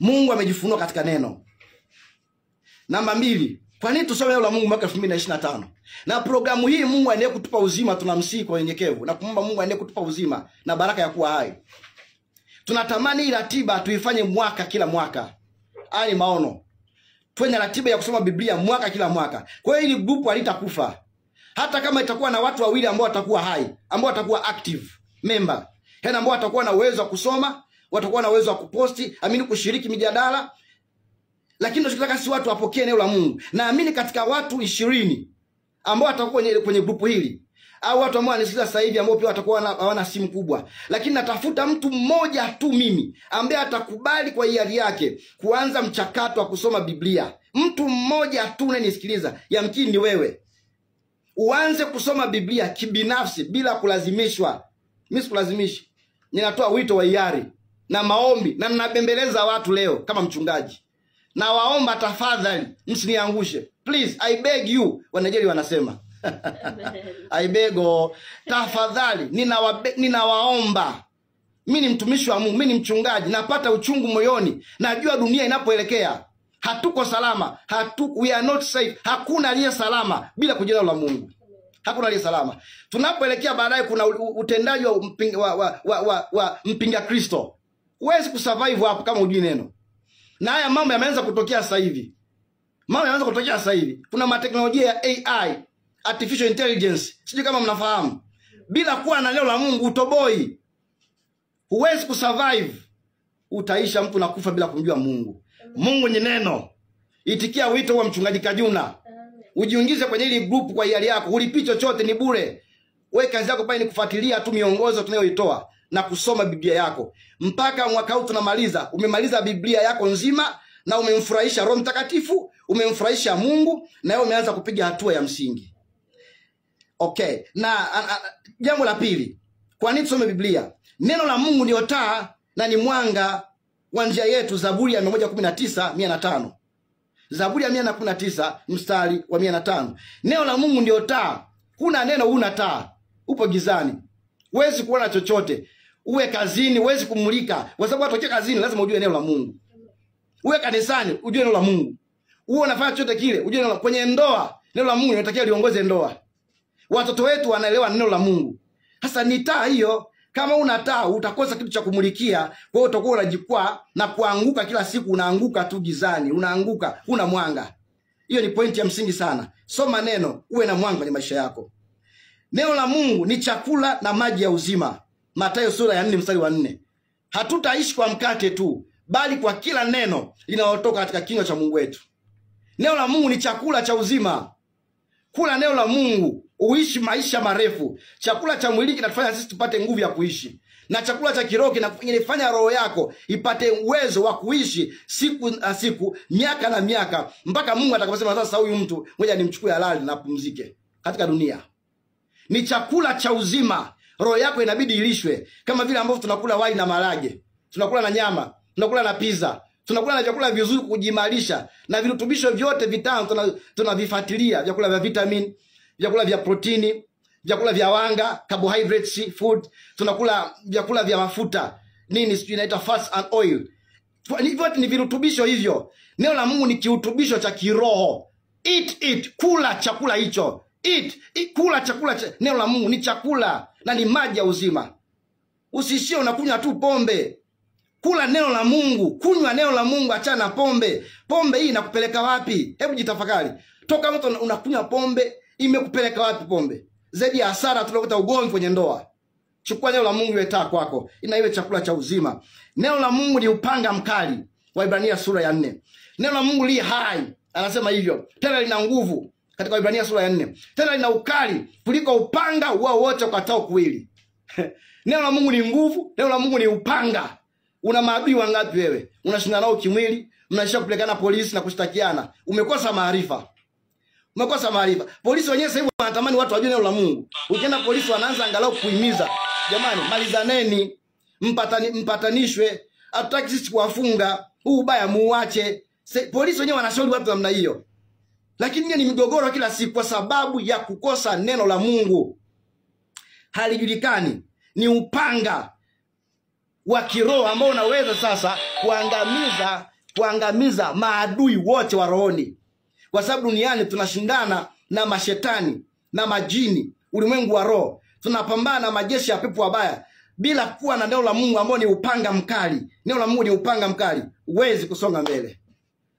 Mungu amejifunua katika neno. Namba 2, kwa nini tusome neno la Mungu mwaka 2025? Na programu hii Mungu aendelee kutupa uzima, tunamsihi kwa unyenyekevu na kumomba Mungu aendelee kutupa uzima na baraka ya kuwa hai. Tunatamani hii ratiba tuifanye mwaka kila mwaka. Haya ni maono. Tuwe ratiba ya kusoma Biblia mwaka kila mwaka. Kwa hiyo hili grupu halitakufa. Hata kama itakuwa na watu wawili ambao watakuwa hai, ambao watakuwa active member, yani ambao watakuwa na uwezo wa kusoma, watakuwa na uwezo wa kuposti, kushiriki mijadala. Lakini tunataka si watu wapokee neno la Mungu. Naamini katika watu 20 ambao watakuwa kwenye grupu hili, au watu ambao wanasikiliza sasa hivi ambao pia watakuwa hawana simu kubwa, lakini natafuta mtu mmoja tu mimi ambaye atakubali kwa hiari yake kuanza mchakato wa kusoma Biblia. Mtu mmoja tu unanisikiliza, yamkini ni wewe. Uanze kusoma Biblia kibinafsi bila kulazimishwa. Mimi sikulazimishi. Ninatoa wito wa hiari na maombi, na ninabembeleza watu leo kama mchungaji. Na waomba tafadhali msiniangushe. Please, I beg you. Wanajeli wanasema. I beg, tafadhali ninawaomba. Mimi ni mtumishi wa Mungu, mimi ni mchungaji, napata uchungu moyoni. Najua dunia inapoelekea. Hatuko salama. We are not safe. Hakuna aliye salama bila kujua la Mungu. Hakuna aliye salama. Tunapoelekea baadaye kuna utendaji wa mpinga Kristo. Huwezi kusurvive hapo kama hujui neno. Na haya mambo yameanza kutokea sasa hivi. Kuna mateknolojia ya AI, artificial intelligence. Sijui kama mnafahamu. Bila kuwa na neno la Mungu utoboi. Huwezi kusurvive. Utaisha mtu na kufa bila kumjua Mungu. Mungu ni neno. Itikia wito wa mchungaji Kajuna. Ujiungize kwenye hili group kwa hiari yako. Ulipi chochote, ni bure. Wewe kazi yako pale ni kufuatilia tu miongozo tunayoitoa na kusoma Biblia yako. Mpaka mwaka huu tunamaliza. Umemaliza Biblia yako nzima na umemfurahisha Roho Mtakatifu, umemfurahisha Mungu, na wewe umeanza kupiga hatua ya msingi. Okay. Na jambo la pili, kwa nini tusome Biblia? Neno la Mungu ndio taa na ni mwanga wa njia yetu. Zaburi ya 119:105. Zaburi ya 119 mstari wa 105. Neno la Mungu ndio taa. Kuna neno huna taa, upo gizani. Huwezi kuona chochote. Uwe kazini, huwezi kumulika. Kwa sababu atokea kazini lazima ujue neno la Mungu. Uwe kanisani, ujue neno la Mungu. Uwe unafanya chochote kile, ujue neno la kwenye ndoa. Neno la Mungu linatakiwa liongoze ndoa. Watoto wetu wanaelewa neno la Mungu. Sasa ni taa hiyo. Kama una taa utakosa kitu cha kumulikia, kwa hiyo utakuwa unajikwaa na kuanguka kila siku, unaanguka tu gizani, unaanguka, una mwanga. Hiyo ni pointi ya msingi sana. Soma neno, uwe na mwanga kwenye maisha yako. Neno la Mungu ni chakula na maji ya uzima. Mathayo sura ya 4 mstari wa 4. Hatutaishi kwa mkate tu, bali kwa kila neno linalotoka katika kinywa cha Mungu wetu. Neno la Mungu ni chakula cha uzima. Kula neno la Mungu uishi maisha marefu. Chakula cha mwili kinatufanya sisi tupate nguvu ya kuishi, na chakula cha kiroho kinafanya roho yako ipate uwezo wa kuishi siku na siku, miaka na miaka, mpaka Mungu atakaposema sasa huyu mtu ngoja nimchukue halali na pumzike katika dunia. Ni chakula cha uzima. Roho yako inabidi ilishwe kama vile ambavyo tunakula wali na marage, tunakula na nyama, tunakula na pizza, tunakula na vyakula vizuri kujimarisha, na virutubisho vyote vitano tunavifuatilia: vyakula vya vitamin, vyakula vya protini, vyakula vya wanga, carbohydrates, food, tunakula vyakula vya mafuta, sijui inaita fats and oil. Vyote ni virutubisho hivyo. Neno la Mungu ni kirutubisho cha kiroho. Eat, kula chakula hicho. Kula chakula neno la Mungu ni chakula na ni maji ya uzima. Usishie unakunywa tu pombe. Kula neno la Mungu, kunywa neno la Mungu, achana na pombe. Pombe hii inakupeleka wapi? Hebu jitafakari. Toka mtu unakunywa pombe, imekupeleka wapi pombe? Zaidi ya hasara tunakuta ugomvi kwenye ndoa. Chukua neno la Mungu iwe taa kwako, ina iwe chakula cha uzima. Neno la Mungu ni upanga mkali. Waibrania sura ya 4. Neno la Mungu li hai, anasema hivyo. Tena lina nguvu katika Waibrania sura ya 4. Tena lina ukali kuliko upanga wowote ukatao kuwili. Neno la Mungu ni nguvu, neno la Mungu ni upanga. Una maadui wangapi wewe? Unashindana nao kimwili, mnaisha kupelekana polisi na kushtakiana. Umekosa maarifa. Umekosa maarifa. Polisi wenyewe sasa hivi wanatamani watu wajue neno la Mungu. Ukienda polisi wanaanza angalau kuhimiza. Jamani, malizaneni, mpatanishwe. Hatutaki sisi kuwafunga. Huu ubaya muache. Polisi wenyewe wanashauri watu namna hiyo. Lakini ni migogoro kila siku kwa sababu ya kukosa neno la Mungu. Halijulikani. Ni upanga wa kiroho ambao unaweza sasa kuangamiza maadui wote wa rohoni. Kwa sababu duniani tunashindana na mashetani na majini, ulimwengu wa roho. Tunapambana na majeshi ya pepo wabaya bila kuwa na neno la Mungu ambao ni upanga mkali. Neno la Mungu ni upanga mkali. Huwezi kusonga mbele.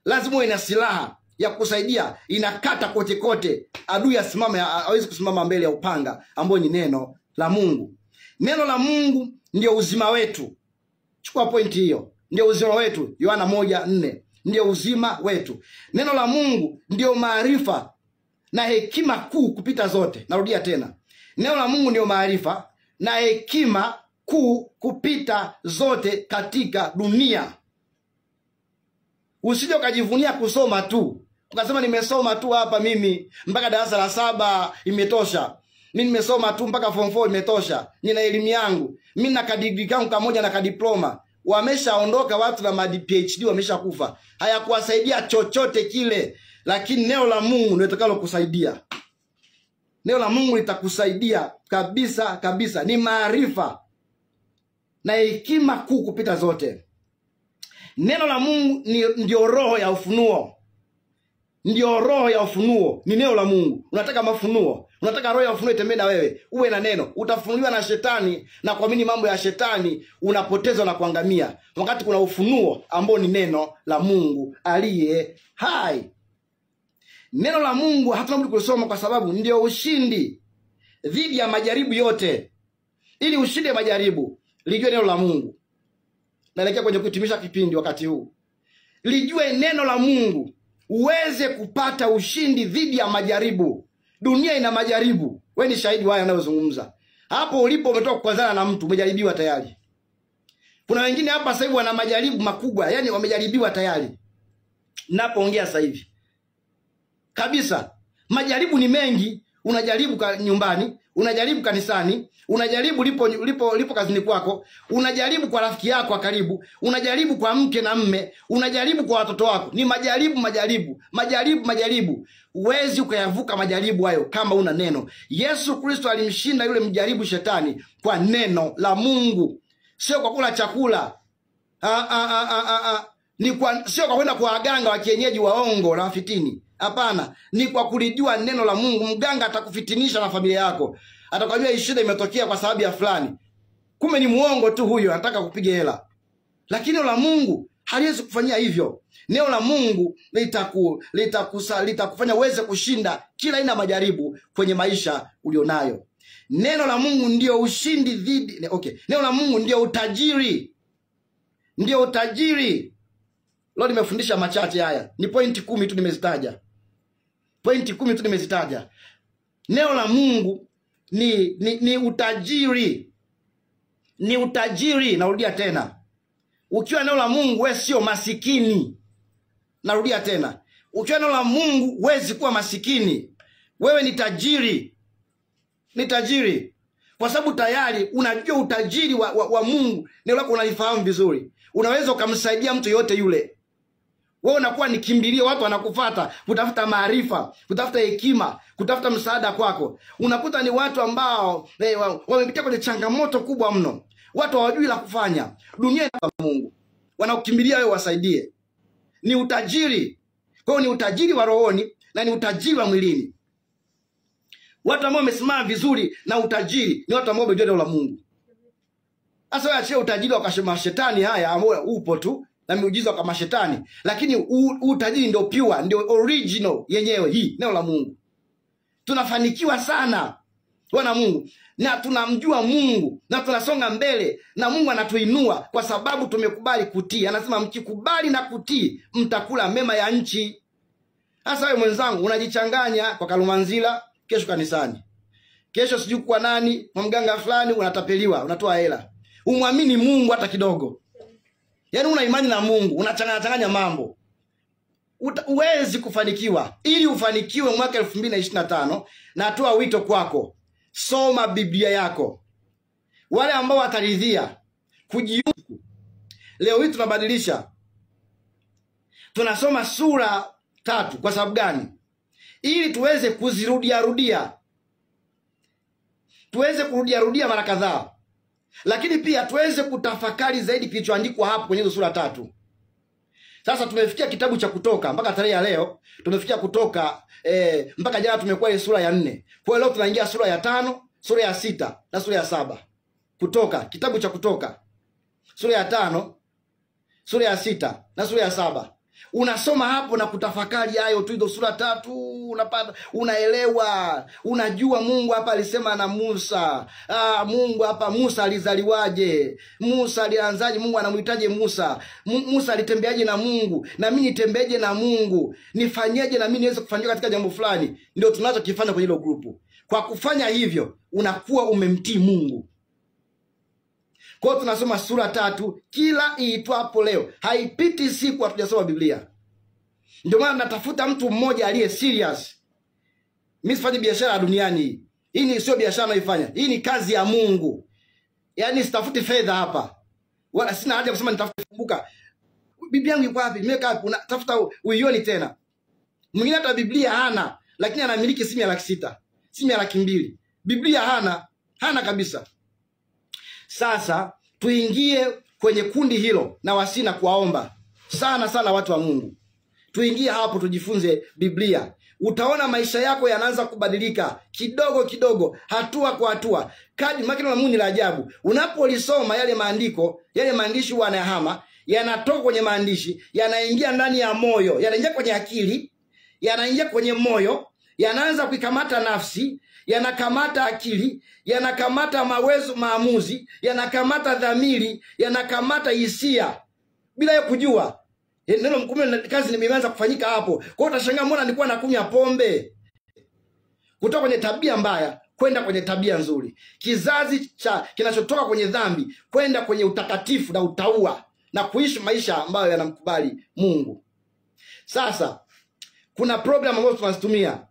Lazima uwe na silaha ya kusaidia, inakata kote kote. Adui asimame, hawezi kusimama mbele ya upanga ambao ni neno la Mungu. Neno la Mungu ndio uzima wetu. Chukua pointi hiyo. Ndio uzima wetu. Yohana 1:4. Ndio uzima wetu. Neno la Mungu ndio maarifa na hekima kuu kupita zote. Narudia tena. Neno la Mungu ndio maarifa na hekima kuu kupita zote katika dunia. Usije ukajivunia kusoma tu. Ukasema nimesoma tu hapa mimi mpaka darasa la 7 imetosha. Mimi nimesoma tu mpaka form 4 imetosha. Nina elimu yangu. Mimi na kadigrii yangu kamoja na kadiploma. Wameshaondoka watu na PhD wameshakufa. Hayakuwasaidia chochote kile. Lakini neno la Mungu ndio litakalo kusaidia. Neno la Mungu litakusaidia kabisa kabisa. Ni maarifa na hekima kuu kupita zote. Neno la Mungu ndio roho ya ufunuo. Ndio roho ya ufunuo. Ni neno la Mungu. Unataka mafunuo, unataka roho ya ufunuo itembee na wewe, uwe na neno. Utafunuliwa na shetani na kuamini mambo ya shetani, unapotezwa na kuangamia. Wakati kuna ufunuo ambao ni neno la Mungu aliye hai. Neno la Mungu hatuna budi kusoma kwa sababu ndio ushindi dhidi ya majaribu yote. Ili ushinde majaribu, lijue neno la Mungu. Naelekea kwenye kuhitimisha kipindi wakati huu. Lijue neno la Mungu uweze kupata ushindi dhidi ya majaribu. Dunia ina majaribu. Wewe ni shahidi wao yanayozungumza. Hapo ulipo umetoka kukazana na mtu, umejaribiwa tayari. Kuna wengine hapa sasa hivi wana majaribu makubwa, yani wamejaribiwa tayari. Napoongea sasa hivi. Kabisa. Majaribu ni mengi. Unajaribu nyumbani, unajaribu kanisani, unajaribu lipo kazini kwako, unajaribu kwa rafiki yako wa karibu, unajaribu kwa mke na mme, unajaribu kwa watoto wako. Ni majaribu. Huwezi ukayavuka majaribu hayo kama una neno. Yesu Kristo alimshinda yule mjaribu shetani kwa neno la Mungu. Sio kwa kula chakula. Sio kwa kwenda kwa waganga wa kienyeji waongo na wafitini. Hapana, ni kwa kulijua neno la Mungu. Mganga atakufitinisha na familia yako. Atakwambia shida imetokea kwa sababu ya fulani. Kumbe ni muongo tu huyo, anataka kupiga hela. Lakini neno la Mungu haliwezi kufanyia hivyo. Neno la Mungu litakufanya uweze kushinda kila aina majaribu kwenye maisha ulionayo. Neno la Mungu ndio ushindi dhidi. Neno la Mungu ndio utajiri. Ndio utajiri. Leo nimefundisha machache haya. Ni pointi 10 tu nimezitaja. Neno la Mungu ni utajiri. Ni utajiri. Narudia tena. Ukiwa neno la Mungu wewe sio masikini. Narudia tena. Ukiwa neno la Mungu huwezi kuwa masikini. Wewe ni tajiri. Ni tajiri. Kwa sababu tayari unajua utajiri wa Mungu. Neno lako unalifahamu vizuri. Unaweza ukamsaidia mtu yote yule. Wewe unakuwa ni kimbilio, watu wanakufuata kutafuta maarifa, kutafuta hekima, kutafuta msaada kwako. Unakuta ni watu ambao wamepitia kwenye changamoto kubwa mno. Watu hawajui la kufanya. Dunia ina Mungu. Wanakukimbilia wewe wasaidie. Ni utajiri. Kwa hiyo ni utajiri wa rohoni na ni utajiri wa mwilini. Watu ambao wamesimama vizuri na utajiri ni watu ambao wamejua neno la Mungu. Sasa wewe achia utajiri wa mashetani haya ambao upo tu na miujiza kama shetani, lakini utajiri ndio pure, ndio original yenyewe, hii neno la Mungu. Tunafanikiwa sana wana Mungu na tunamjua Mungu na tunasonga mbele na Mungu anatuinua kwa sababu tumekubali kutii. Anasema mkikubali na kutii mtakula mema ya nchi. Sasa wewe mwenzangu unajichanganya kwa Kalumanzila, kesho kanisani, kesho sijui kwa nani, kwa mganga fulani, unatapeliwa, unatoa hela. Umwamini Mungu hata kidogo. Yaani una imani na Mungu, unachanganya mambo. uwezi kufanikiwa. Ili ufanikiwe mwaka 2025, natoa wito kwako, soma Biblia yako. Wale ambao wataridhia kujiunga, leo hii tunabadilisha, tunasoma sura 3. Kwa sababu gani? Ili tuweze kuzirudia, tuweze kurudia mara kadhaa, lakini pia tuweze kutafakari zaidi kilichoandikwa hapo kwenye sura 3. Sasa tumefikia kitabu cha Kutoka, mpaka tarehe ya leo tumefikia Kutoka, mpaka jana tumekuwa ile sura ya 4. Kwa hiyo leo tunaingia sura ya 5, sura ya 6 na sura ya 7. Kutoka, kitabu cha Kutoka, sura ya 5, sura ya 6 na sura ya 7. Unasoma hapo na kutafakari hayo tu, hizo sura 3, unapata, unaelewa, unajua Mungu hapa alisema na Musa. Mungu hapa, Musa alizaliwaje? Musa alianzaje? Mungu anamhitaji Musa. Musa alitembeaje na Mungu? Na mimi nitembeaje na Mungu? Nifanyeje na mimi niweze kufanyika katika jambo fulani? Ndio tunachokifanya kwenye hilo grupu. Kwa kufanya hivyo, unakuwa umemtii Mungu. Kwa hiyo tunasoma sura 3 kila iitwapo leo. Haipiti siku hatujasoma Biblia. Ndio maana natafuta mtu mmoja aliye serious. Mimi sifanyi biashara duniani. Hii sio biashara naifanya. Hii ni kazi ya Mungu. Yaani sitafuti fedha hapa. Wala sina haja kusema nitafuta. Kumbuka, Biblia yangu iko wapi? Nimeweka wapi? Unatafuta uione tena. Mwingine hata Biblia hana, lakini anamiliki simu ya 600, simu ya 200. Biblia hana kabisa. Sasa tuingie kwenye kundi hilo, na wasina kuwaomba sana watu wa Mungu. Tuingie hapo tujifunze Biblia. Utaona maisha yako yanaanza kubadilika kidogo, hatua kwa hatua. Kadri makino la Mungu ni la ajabu. Unapolisoma yale maandiko, yale maandishi wanayahama, yanatoka kwenye maandishi, yanaingia ndani ya moyo, yanaingia kwenye akili, yanaingia kwenye moyo, yanaanza kuikamata nafsi, yanakamata akili, yanakamata maamuzi, yanakamata dhamiri, yanakamata hisia bila ya kujua. Neno mkume kazi nimeanza kufanyika hapo. Kwa hiyo utashangaa mbona nilikuwa nakunywa pombe. Kutoka kwenye tabia mbaya kwenda kwenye tabia nzuri. Kizazi kinachotoka kwenye dhambi kwenda kwenye utakatifu na utaua na kuishi maisha ambayo yanamkubali Mungu. Sasa kuna program ambazo tunazitumia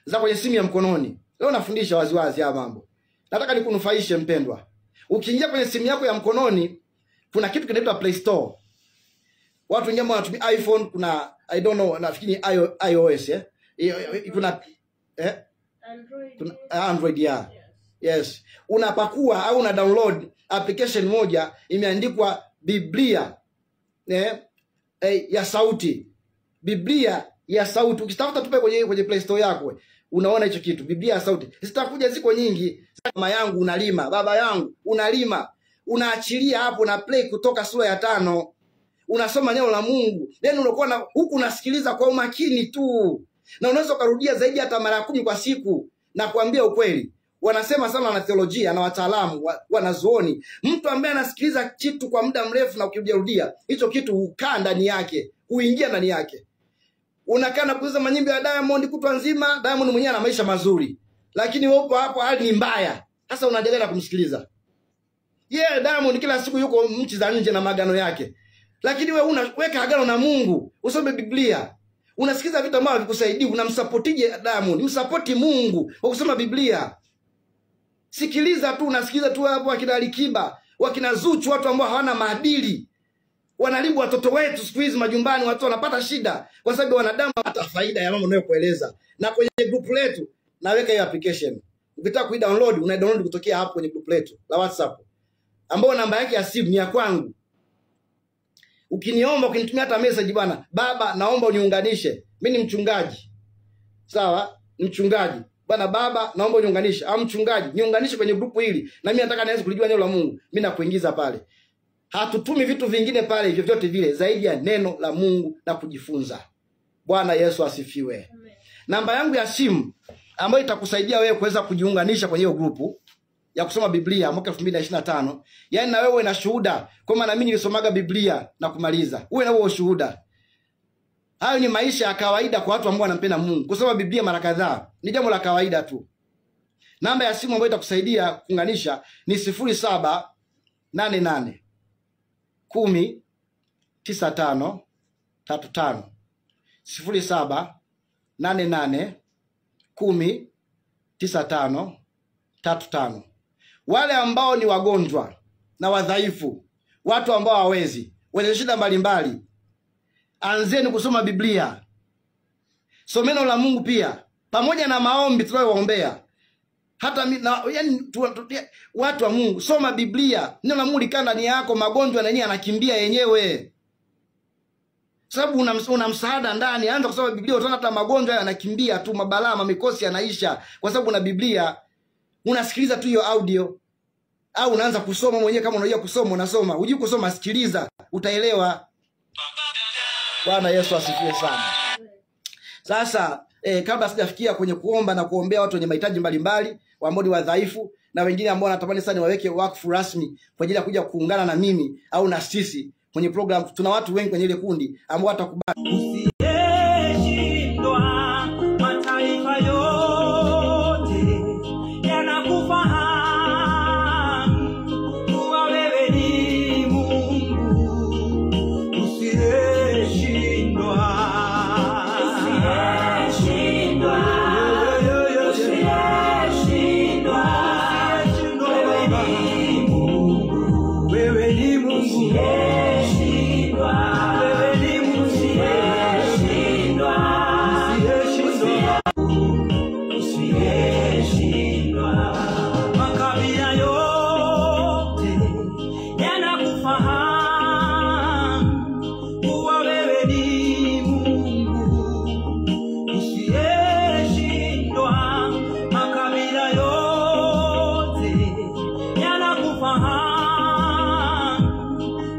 za kwenye simu ya mkononi. Leo nafundisha waziwazi haya mambo. Nataka nikunufaishe mpendwa. Ukiingia kwenye simu yako ya mkononi, kuna kitu kinaitwa Play Store. Watu wengine wanatumia iPhone, kuna I don't know, nafikiri iOS, kuna Android ya. Yes. Unapakua au una download application moja imeandikwa Biblia ya sauti. Biblia ya sauti. Ukitafuta tupe kwenye Play Store yako, unaona hicho kitu, Biblia ya sauti. Zitakuja ziko nyingi. Mama yangu unalima, baba yangu unalima. Unaachilia hapo na play Kutoka sura ya 5. Unasoma neno la Mungu. Then unakuwa huku unasikiliza kwa umakini tu. Na unaweza kurudia zaidi hata mara 10 kwa siku. Na kuambia ukweli, wanasema sana na theolojia na wataalamu wanazuoni, mtu ambaye anasikiliza kitu kwa muda mrefu na ukirudia, hicho kitu hukaa ndani yake, huingia ndani yake. Unakaa na kuuliza manyimbo ya Diamond kutwa nzima, Diamond mwenyewe ana maisha mazuri, lakini wewe upo hapo hali ni mbaya. Sasa unaendelea kumsikiliza. Diamond kila siku yuko nchi za nje na magano yake. Lakini wewe unaweka agano na Mungu, usome Biblia. Unasikiza vitu ambavyo vikusaidii, unamsupportije Diamond? Msupporti Mungu kwa kusoma Biblia. Sikiliza tu, unasikiza tu hapo wakina Alikiba, wakina Zuchu, watu ambao hawana maadili. Wanalibu watoto wetu siku hizi majumbani, watu wanapata shida kwa sababu wanadamu hata faida ya mambo ninayokueleza. Na kwenye group letu naweka hiyo application. Ukitaka kuidownload, unaidownload kutokea hapo kwenye group letu la WhatsApp, ambao namba yake ya simu ni ya kwangu. Ukiniomba, ukinitumia hata message, bwana baba naomba uniunganishe. Mimi ni mchungaji. Sawa? Ni mchungaji. Bwana baba naomba uniunganishe. Mchungaji, niunganishe kwenye grupu hili. Na mimi nataka nianze kulijua neno la Mungu. Mimi nakuingiza pale. Hatutumi vitu vingine pale vyovyote vile zaidi ya neno la Mungu na kujifunza. Bwana Yesu asifiwe. Amen. Namba yangu ya simu ambayo itakusaidia wewe kuweza kujiunganisha kwenye hiyo grupu ya kusoma Biblia mwaka 2025. Yaani na wewe na shuhuda kama na mimi nilisomaga Biblia na kumaliza. Uwe na huo shuhuda. Hayo ni maisha ya kawaida kwa watu ambao wanampenda Mungu. Kusoma Biblia mara kadhaa ni jambo la kawaida tu. Namba ya simu ambayo itakusaidia kuunganisha ni 0788 10 95 35. 0788109535. Wale ambao ni wagonjwa na wadhaifu, watu ambao hawezi, wenye shida mbalimbali, anzeni kusoma Biblia. Someno la Mungu pia pamoja na maombi tunayowaombea. Hata watu wa Mungu, soma Biblia. Neno la Mungu likaa ndani yako, magonjwa na yenyewe yanakimbia yenyewe. Sababu una msaada ndani. Anza kusoma Biblia, utaona hata magonjwa yanakimbia tu, mabalaa, mikosi yanaisha kwa sababu una Biblia. Unasikiliza tu hiyo audio au unaanza kusoma mwenyewe. Kama unajua kusoma unasoma, hujui kusoma sikiliza, utaelewa. Bwana Yesu asifiwe sana. Sasa kabla sijafikia kwenye kuomba na kuombea watu wenye mahitaji mbalimbali, ambao ni wadhaifu na wengine ambao wanatamani sana waweke wakfu rasmi kwa ajili ya kuja kuungana na mimi au na sisi kwenye program, tuna watu wengi kwenye ile kundi ambao watakubali. Usiyeshindwa, mataifa yote yanakufahamu kuwa wewe ni Mungu. Usiyeshindwa, wewe ni Mungu. Makabila yote yanakufahamu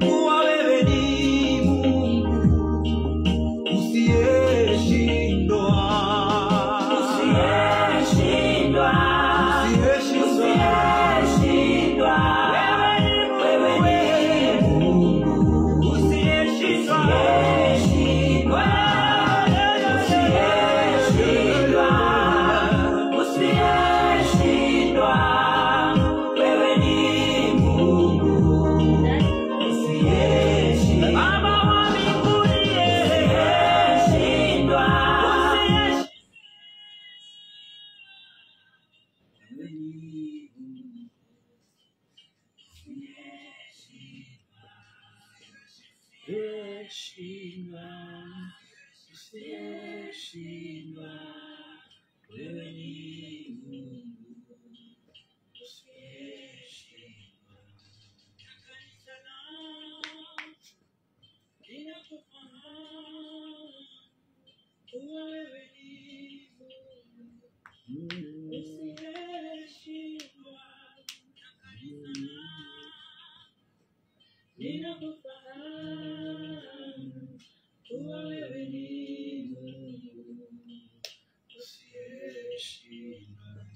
kuwa wewe ni Mungu. Usiyeshindwa, makabila yote yanakufahamu kuwa wewe ni Mungu. Usiyeshindwa,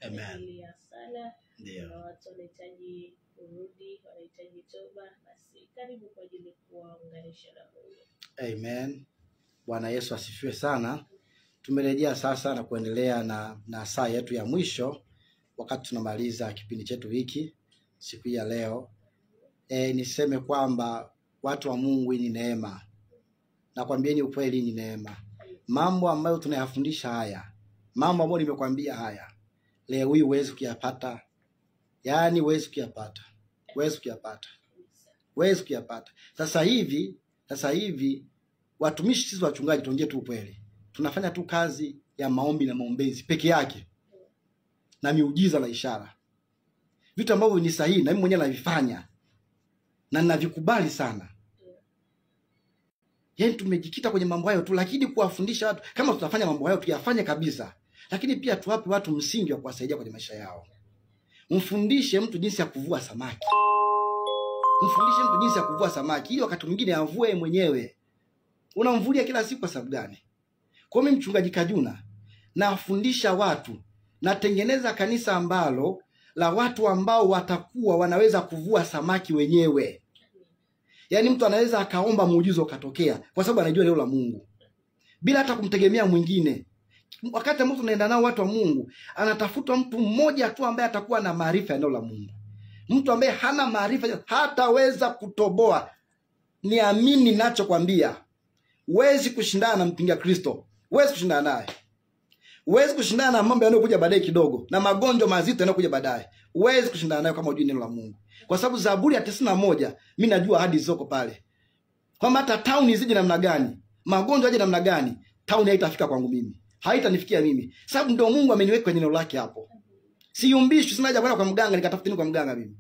Amen. Ndio. Watu wanahitaji kurudi, wanahitaji toba, basi karibu kwa ajili ya kuwaunganisha na Mungu. Amen. Bwana Yesu asifiwe sana. Tumerejea sasa na kuendelea na saa yetu ya mwisho wakati tunamaliza kipindi chetu hiki siku ya leo. Niseme kwamba watu wa Mungu, ni neema. Nakwambieni ukweli, ni neema. Mambo ambayo tunayafundisha haya, mambo ambayo nimekwambia haya, leo hii huwezi kuyapata. Yaani huwezi kuyapata. Huwezi kuyapata. Sasa hivi watumishi sisi wachungaji, tuongee tu ukweli, tunafanya tu kazi ya maombi na maombezi peke yake na miujiza na ishara. Vitu ambavyo ni sahihi na mimi mwenyewe navifanya na ninavikubali sana. Yaani tumejikita kwenye mambo hayo tu, lakini kuwafundisha watu kama tutafanya mambo hayo tuyafanye kabisa. Lakini pia tuwape watu msingi wa kuwasaidia kwenye maisha yao. Mfundishe mtu jinsi ya kuvua samaki. Ili wakati mwingine avue mwenyewe. Unamvulia kila siku kwa sababu gani? Kwa mimi mchungaji Kajuna nafundisha watu, natengeneza kanisa ambalo la watu ambao watakuwa wanaweza kuvua samaki wenyewe. Yaani mtu anaweza akaomba muujiza ukatokea kwa sababu anajua neno la Mungu. bila hata kumtegemea mwingine. Wakati ambao tunaenda nao watu wa Mungu, anatafuta mtu mmoja tu ambaye atakuwa na maarifa ya neno la Mungu. Mtu ambaye hana maarifa hataweza kutoboa. Niamini ninachokwambia. Huwezi kushindana na mpinga Kristo. Huwezi kushindana naye. Huwezi kushindana na mambo yanayokuja baadaye kidogo, na magonjwa mazito yanayokuja baadaye. Huwezi kushindana nayo kama hujui neno la Mungu. Kwa sababu Zaburi ya 91 mimi najua hadi zoko pale. Kwamba hata town zije namna gani, magonjwa aje namna gani, town haitafika kwangu mimi. Haitanifikia mimi. Sababu ndio Mungu ameniweka kwenye neno lake hapo. Siyumbishwi, sina haja kwenda kwa mganga nikatafuteni kwa mganga mimi.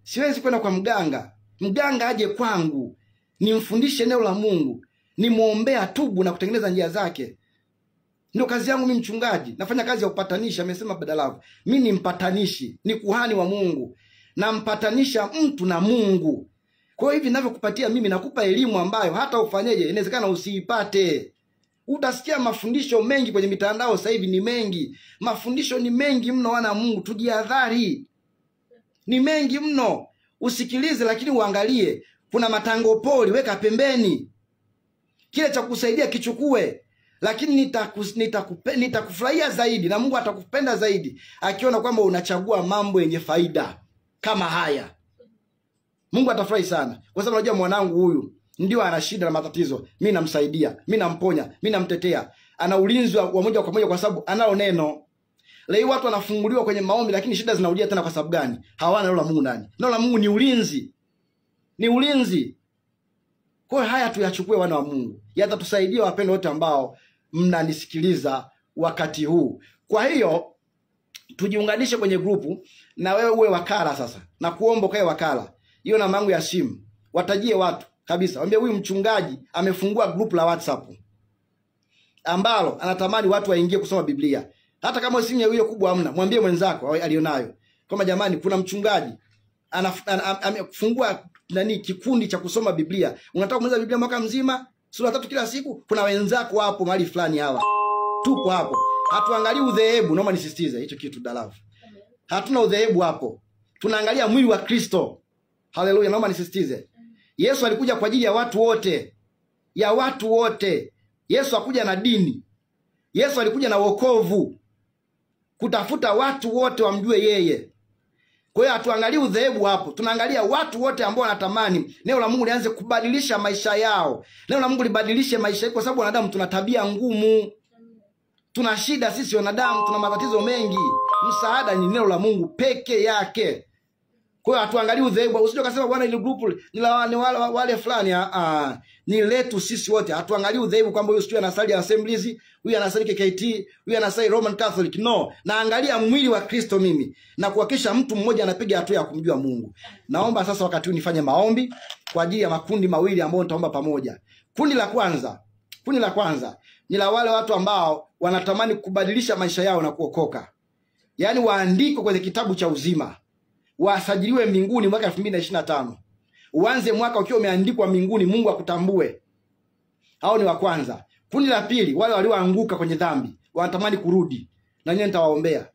Siwezi kwenda kwa mganga. Mganga aje kwangu, nimfundishe neno la Mungu, nimuombea atubu na kutengeneza njia zake. Ndio kazi yangu mimi mchungaji. Nafanya kazi ya upatanishi, amesema Badalavu. Mimi ni mpatanishi, ni kuhani wa Mungu. Na mpatanisha mtu na Mungu. Kwa hiyo hivi ninavyokupatia mimi nakupa elimu ambayo hata ufanyeje inawezekana usiipate. Utasikia mafundisho mengi kwenye mitandao sasa hivi, ni mengi. Mafundisho ni mengi mno, wana Mungu, tujihadhari. Ni mengi mno. Usikilize lakini uangalie. Kuna matango poli, weka pembeni. Kile cha kusaidia kichukue. Lakini nitakufurahia zaidi na Mungu atakupenda zaidi akiona kwamba unachagua mambo yenye faida kama haya. Mungu atafurahi sana. Kwa sababu unajua mwanangu huyu ndio ana shida na matatizo. Mimi namsaidia, mimi namponya, mimi namtetea. Ana ulinzi wa moja kwa moja kwa sababu analo neno. Leo watu wanafunguliwa kwenye maombi lakini shida zinarudia tena kwa sababu gani? Hawana neno la Mungu ndani. Neno la Mungu ni ulinzi. Ni ulinzi. Kwa hiyo haya tuyachukue wana wa Mungu. Yatatusaidia wapendwa wote ambao mnanisikiliza wakati huu. Kwa hiyo tujiunganishe kwenye grupu, na wewe uwe wakala sasa. Na kuomba kae wakala. Hiyo namba yangu ya simu. Watajie watu kabisa. Waambie huyu mchungaji amefungua grupu la WhatsApp ambalo anatamani watu waingie kusoma Biblia. Hata kama simu ya hiyo kubwa hamna, mwambie mwenzako alionayo. Kama jamani kuna mchungaji amefungua kikundi cha kusoma Biblia. Unataka kumaliza Biblia mwaka mzima, sura 3 kila siku? Kuna wenzako hapo mahali fulani hawa. Tupo hapo. Hatuangalii udhehebu, naomba nisisitize hicho kitu Dalavu. Hatuna udhehebu hapo. Tunaangalia mwili wa Kristo. Haleluya, naomba nisisitize. Yesu alikuja kwa ajili ya watu wote. Ya watu wote. Yesu hakuja na dini. Yesu alikuja na wokovu. Kutafuta watu wote wamjue yeye. Kwa hiyo hatuangalii udhehebu hapo. Tunaangalia watu wote ambao wanatamani neno la Mungu lianze kubadilisha maisha yao. Neno la Mungu libadilishe maisha yao, kwa sababu wanadamu tuna tabia ngumu. Tuna shida sisi wanadamu, tuna matatizo mengi. Msaada ni neno la Mungu peke yake. Kwa hiyo hatuangalii udhehebu. Usije ukasema bwana ile group ni wale fulani. Ni letu sisi wote. Hatuangalii udhehebu kwamba huyu sio anasali Assemblies, huyu anasali KKT, huyu anasali Roman Catholic. No, naangalia mwili wa Kristo mimi na kuhakikisha mtu mmoja anapiga hatua ya kumjua Mungu. Naomba sasa wakati huu nifanye maombi kwa ajili ya makundi mawili ambayo nitaomba pamoja. Kundi la kwanza ni la wale watu ambao wanatamani kubadilisha maisha yao na kuokoka. Yaani waandikwe kwenye kitabu cha uzima. Wasajiliwe mbinguni mwaka 2025. Uanze mwaka ukiwa umeandikwa mbinguni, Mungu akutambue. Hao ni wa kwanza. Kundi la pili, wale walioanguka kwenye dhambi, wanatamani kurudi, na nyinyi nitawaombea.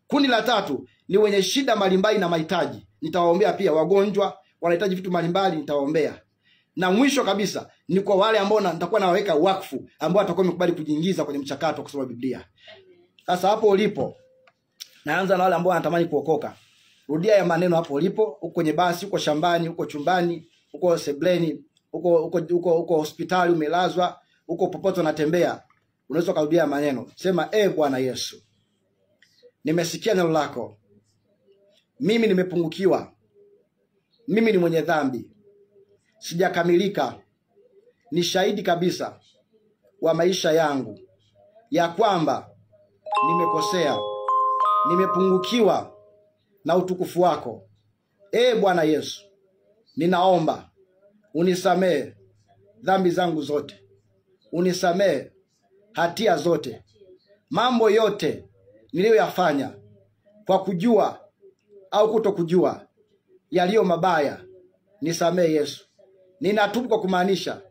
Kundi la tatu ni wenye shida mbalimbali na mahitaji, nitawaombea pia. Wagonjwa wanahitaji vitu mbalimbali, nitawaombea. Na mwisho kabisa ni kwa wale ambao nitakuwa nawaweka wakfu, ambao watakuwa wamekubali kujiingiza kwenye mchakato wa kusoma Biblia. Sasa hapo ulipo, naanza na wale ambao wanatamani kuokoka. Rudia ya maneno hapo ulipo, uko kwenye basi, uko shambani, uko chumbani, uko sebleni, uko hospitali umelazwa, uko popote unatembea. Unaweza kurudia maneno. Sema, Bwana Yesu, nimesikia neno lako. Mimi nimepungukiwa. Mimi ni mwenye dhambi. Sijakamilika. Ni shahidi kabisa wa maisha yangu ya kwamba nimekosea. Nimepungukiwa na utukufu wako. Bwana Yesu, ninaomba unisamehe dhambi zangu zote. Unisamehe hatia zote. Mambo yote niliyoyafanya kwa kujua au kutokujua yaliyo mabaya, nisamehe Yesu. Ninatubu kwa kumaanisha.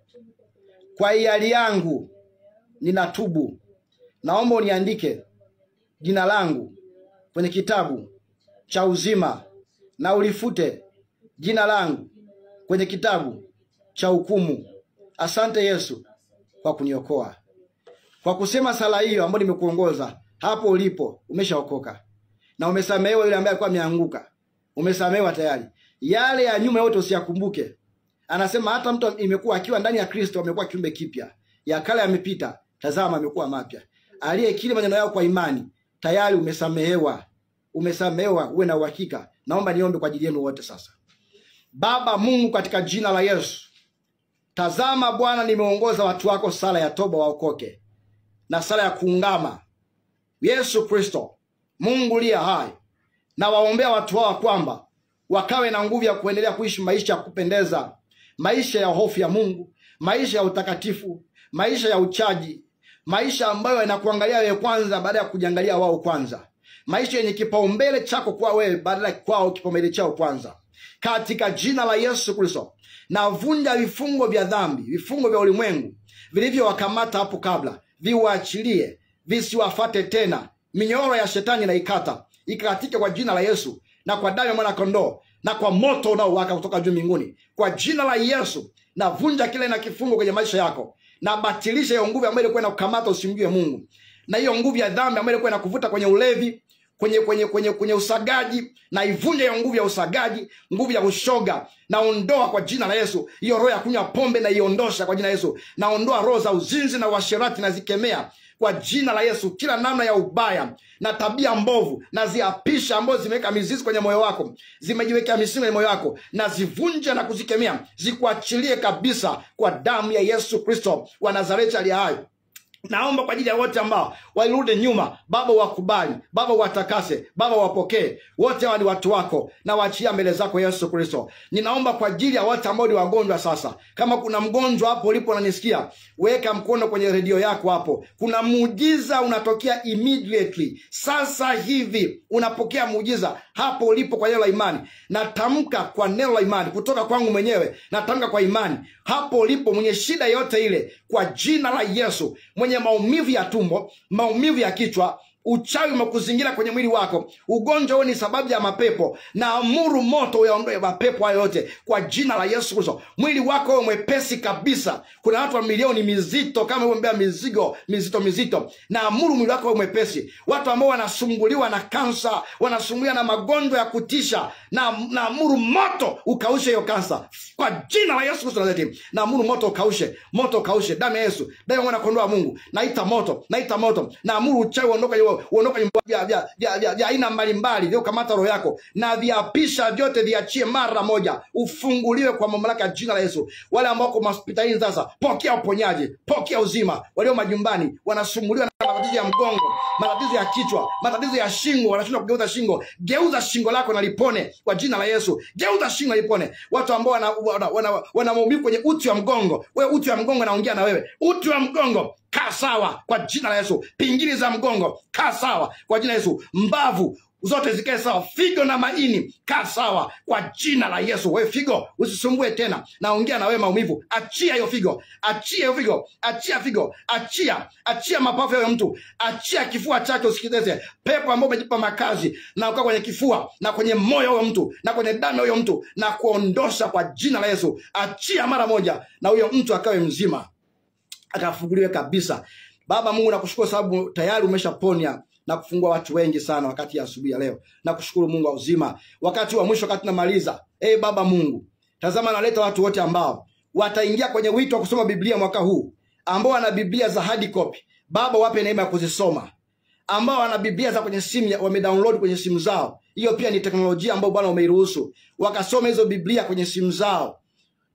Kwa hiari yangu ninatubu. Naomba uniandike jina langu kwenye kitabu cha uzima na ulifute jina langu kwenye kitabu cha hukumu. Asante Yesu kwa kuniokoa. Kwa kusema sala hiyo ambayo nimekuongoza, hapo ulipo umeshaokoka. Na umesamehewa yule ambaye alikuwa ameanguka. Umesamehewa tayari. Yale ya nyuma yote usiyakumbuke. Anasema hata mtu imekuwa akiwa ndani ya Kristo amekuwa kiumbe kipya. Ya kale yamepita, tazama amekuwa mapya. Aliyekiri maneno yao kwa imani, tayari umesamehewa. Umesamehewa, uwe na uhakika. Naomba niombe kwa ajili yenu wote sasa. Baba Mungu, katika jina la Yesu, tazama Bwana, nimeongoza watu wako sala ya toba waokoke na sala ya kuungama. Yesu Kristo, Mungu liye hai, na waombea watu wao kwamba wakawe na nguvu ya kuendelea kuishi maisha ya kupendeza, maisha ya hofu ya Mungu, maisha ya utakatifu, maisha ya uchaji, maisha ambayo yanakuangalia wewe kwanza baada ya kujiangalia wao kwanza, maisha yenye kipaumbele chako kwa wewe badala ya kwao kipaumbele chao kwanza. Katika jina la Yesu Kristo, navunja vifungo vya dhambi, vifungo vya ulimwengu vilivyowakamata hapo kabla, viwaachilie, visiwafate tena. Minyororo ya shetani na ikatike kwa jina la Yesu, na kwa damu ya mwana kondoo, na kwa moto unaowaka kutoka juu mbinguni. Kwa jina la Yesu, navunja kile na kifungo kwenye maisha yako, na batilisha hiyo nguvu ambayo ilikuwa inakukamata usimjue Mungu, na hiyo nguvu ya dhambi ambayo ilikuwa inakuvuta kwenye ulevi, kwenye usagaji, na ivunje hiyo nguvu ya usagaji, nguvu ya ushoga, na ondoa kwa jina la Yesu. Hiyo roho ya kunywa pombe na iondosha kwa jina la Yesu. Na ondoa roho za uzinzi na uasherati na zikemea kwa jina la Yesu. Kila namna ya ubaya na tabia mbovu na ziapisha ambazo zimeweka mizizi kwenye moyo wako, zimejiweka misingi kwenye moyo wako, na zivunje na kuzikemea, zikuachilie kabisa kwa damu ya Yesu Kristo wa Nazareti aliye hai. Naomba kwa ajili ya wote ambao walirudi nyuma, Baba wakubali, Baba watakase, Baba wapokee. Wote hawa ni watu wako, na waachia mbele zako Yesu Kristo. Ninaomba kwa ajili ya wote ambao ni wagonjwa sasa. Kama kuna mgonjwa hapo ulipo unanisikia, weka mkono kwenye redio yako hapo. Kuna muujiza unatokea immediately. Sasa hivi unapokea muujiza hapo ulipo kwa neno la imani. Natamka kwa neno la imani kutoka kwangu mwenyewe, natamka kwa imani hapo ulipo, mwenye shida yote ile, kwa jina la Yesu, mwenye maumivu ya tumbo, maumivu ya kichwa, uchawi umekuzingira kwenye mwili wako, ugonjwa huo ni sababu ya mapepo, na amuru moto uyaondoe mapepo hayo yote kwa jina la Yesu Kristo. Mwili wako uwe mwepesi kabisa. Kuna watu wa milioni mizito kama umbea mizigo mizito, na amuru mwili wako uwe mwepesi. Watu ambao wanasumbuliwa na kansa, wanasumbuliwa na magonjwa ya kutisha, na amuru moto ukaushe hiyo kansa kwa jina la Yesu Kristo Nazareti. Na amuru moto ukaushe, moto ukaushe. Damu ya Yesu, damu ya mwana kondoo wa Mungu, naita moto, naita moto. Na amuru uchawi uondoka vya aina mbalimbali vyo kamata roho yako, na viapisha vyote viachie mara moja, ufunguliwe kwa mamlaka ya jina la Yesu. Wale ambao wako hospitalini sasa, pokea uponyaji, pokea uzima. Walio majumbani wanasumbuliwa na matatizo ya mgongo, matatizo ya kichwa, matatizo ya shingo, wanashindwa kugeuza shingo, geuza shingo lako na lipone kwa jina la Yesu. Geuza shingo na lipone. Watu ambao wana maumivu kwenye uti wa mgongo, wewe uti wa mgongo naongea na wewe. Uti wa mgongo kaa sawa kwa jina la Yesu. Pingili za mgongo kaa sawa kwa jina la Yesu. Mbavu zote zikae sawa. Figo na maini kaa sawa kwa jina la Yesu. Wewe figo usisumbue tena, naongea na wewe maumivu. Achia hiyo figo, achia hiyo figo, achia figo, achia mapafu ya mtu, achia kifua chake usikiteze. Pepo ambao umejipa makazi na ukaa kwenye kifua na kwenye moyo wa mtu na kwenye damu ya mtu, na kuondosha kwa jina la Yesu. Achia mara moja, na huyo mtu akawe mzima, akafunguliwe kabisa. Baba Mungu, nakushukuru sababu tayari umeshaponya na kufungua watu wengi sana wakati ya asubuhi ya leo. Nakushukuru Mungu wa uzima. Wakati wa mwisho, wakati namaliza, Baba Mungu, tazama naleta watu wote ambao wataingia kwenye wito wa kusoma Biblia mwaka huu, ambao wana Biblia za hard copy. Baba, wape neema ya kuzisoma. Ambao wana Biblia za kwenye simu, wamedownload kwenye simu zao, hiyo pia ni teknolojia ambayo Bwana umeiruhusu, wakasome hizo Biblia kwenye simu zao,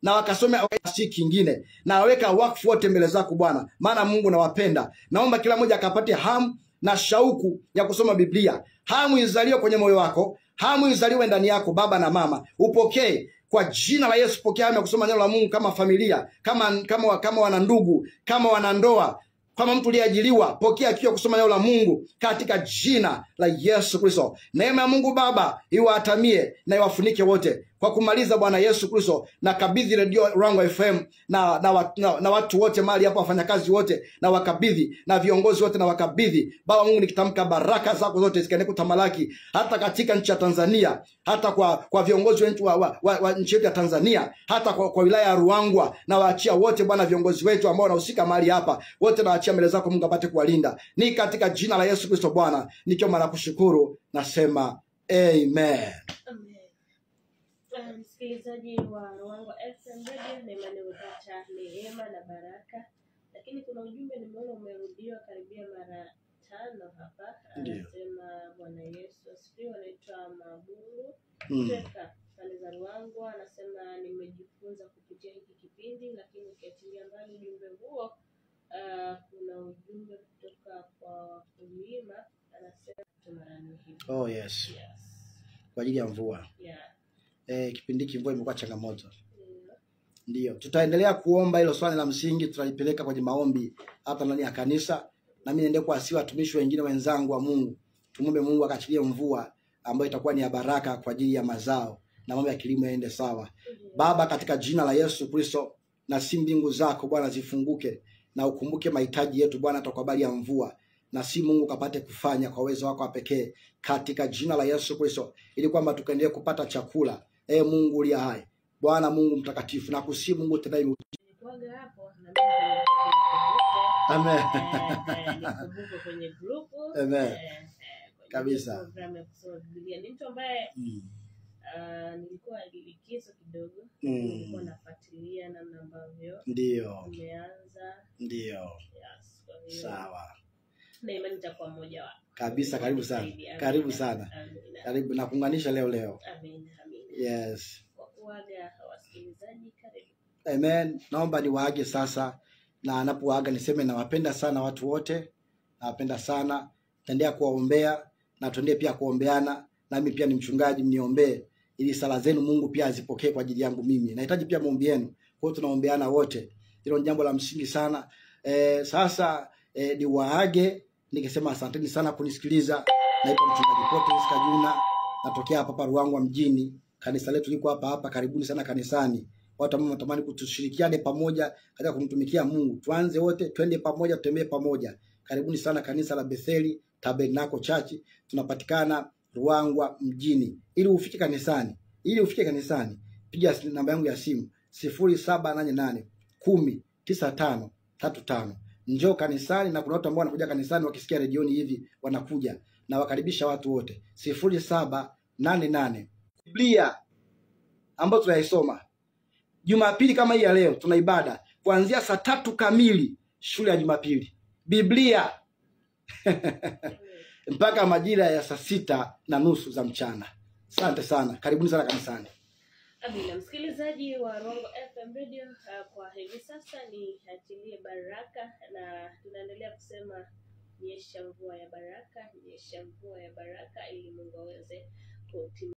na wakasome si kingine, na waweka wakfu wote mbele zako Bwana, maana Mungu nawapenda. Naomba kila mmoja akapate hamu na shauku ya kusoma Biblia. Hamu izaliwe kwenye moyo wako, hamu izaliwe ndani yako baba na mama. Upokee kwa jina la Yesu. Pokea hamu ya kusoma neno la Mungu kama familia, kama wana ndugu, kama wanandoa, kama mtu aliyeajiriwa. Pokea kiu ya kusoma neno la Mungu katika jina la Yesu Kristo. Neema ya Mungu Baba iwaatamie na iwafunike wote Kwa kumaliza, Bwana Yesu Kristo, nakabidhi Radio Ruangwa FM na watu wote mahali hapo, wafanyakazi wote na wakabidhi, na viongozi wote na wakabidhi. Baba Mungu, nikitamka baraka zako zote zikaende kutamalaki hata katika nchi ya Tanzania, hata kwa viongozi wetu wa nchi yetu ya Tanzania, hata kwa wilaya ya Ruangwa, na waachia wote Bwana, viongozi wetu ambao wanahusika mahali hapa wote, na waachia mbele zako Mungu, apate kuwalinda. Ni katika jina la Yesu Kristo Bwana nikiomba na kushukuru, nasema amen. Msikilizaji wa Ruangwa FM Radio, na imani umepata neema na baraka, lakini kuna ujumbe nimeona umerudiwa karibia mara 5 hapa. Anasema Bwana Yesu asifiwe. Anaitwa Maburu kutoka pale za Ruangwa. Anasema nimejifunza kupitia hiki kipindi, lakini ukiachilia mbali ujumbe huo, kuna ujumbe kutoka kwa wakulima. Anasema tumarani hivi. Oh yes. Kwa ajili ya mvua. Kipindi hiki mvua imekuwa changamoto. Ndio. Tutaendelea kuomba hilo swali la msingi, tutalipeleka kwenye maombi hata ndani ya kanisa. Na mimi niende kuasiwa watumishi wengine wenzangu wa Mungu. Tumombe Mungu akachilie mvua ambayo itakuwa ni ya baraka kwa ajili ya mazao na mambo ya kilimo yaende sawa. Baba, katika jina la Yesu Kristo, na si mbingu zako Bwana zifunguke, na ukumbuke mahitaji yetu Bwana, hata kwa habari ya mvua. Na si Mungu kapate kufanya kwa uwezo wako pekee, katika jina la Yesu Kristo, ili kwamba tukaendelee kupata chakula. Mungu uliye hai, Bwana Mungu mtakatifu, na kusi Mungu tena hapo na amen. Nikukumbuke kwenye group. Amen. Kabisa. Program ya kusoma Biblia. Ni mtu ambaye nilikuwa likizo kidogo. Nilikuwa nafuatilia namna ambavyo ndio umeanza. Ndio. Yes. Sawa. Na imani itakuwa mmoja wa. Kabisa, karibu sana. Karibu sana. Karibu na kuunganisha leo. Amen. Yes. Kwa kuaga wasikilizaji, karibu. Amen. Naomba niwaage sasa, na anapoaga niseme nawapenda sana watu wote. Nawapenda sana. Tendea kuwaombea na tuendee pia kuombeana. Na mimi pia ni mchungaji, mniombee ili sala zenu Mungu pia azipokee kwa ajili yangu mimi. Nahitaji pia maombi yenu. Kwa hiyo tunaombeana wote. Hilo ni jambo la msingi sana. Sasa niwaage nikisema asanteni sana kunisikiliza. Naitwa mchungaji Potens Kajuna. Natokea hapa Ruangwa mjini. Kanisa letu liko hapa. Karibuni sana kanisani. Watu ambao wanatamani kutushirikiane pamoja katika kumtumikia Mungu. Tuanze wote, twende pamoja, tutembee pamoja. Karibuni sana kanisa la Betheli Tabernacle Church. Tunapatikana Ruangwa mjini. Ili ufike kanisani, piga namba yangu ya simu 0788 10 9535. Njoo kanisani, na kuna watu ambao wanakuja kanisani wakisikia redioni hivi wanakuja, na wakaribisha watu wote. 0788 Biblia ambayo tunaisoma Jumapili kama hii ya leo, tuna ibada kuanzia saa 3 kamili shule ya Jumapili. Biblia mpaka majira ya saa 6:30 za mchana. Asante sana. Karibuni sana kanisani. Amina. Msikilizaji wa Ruangwa FM Radio, kwa hivi sasa ni achilie baraka, na tunaendelea kusema nyesha mvua ya baraka, ili Mungu aweze kutimia.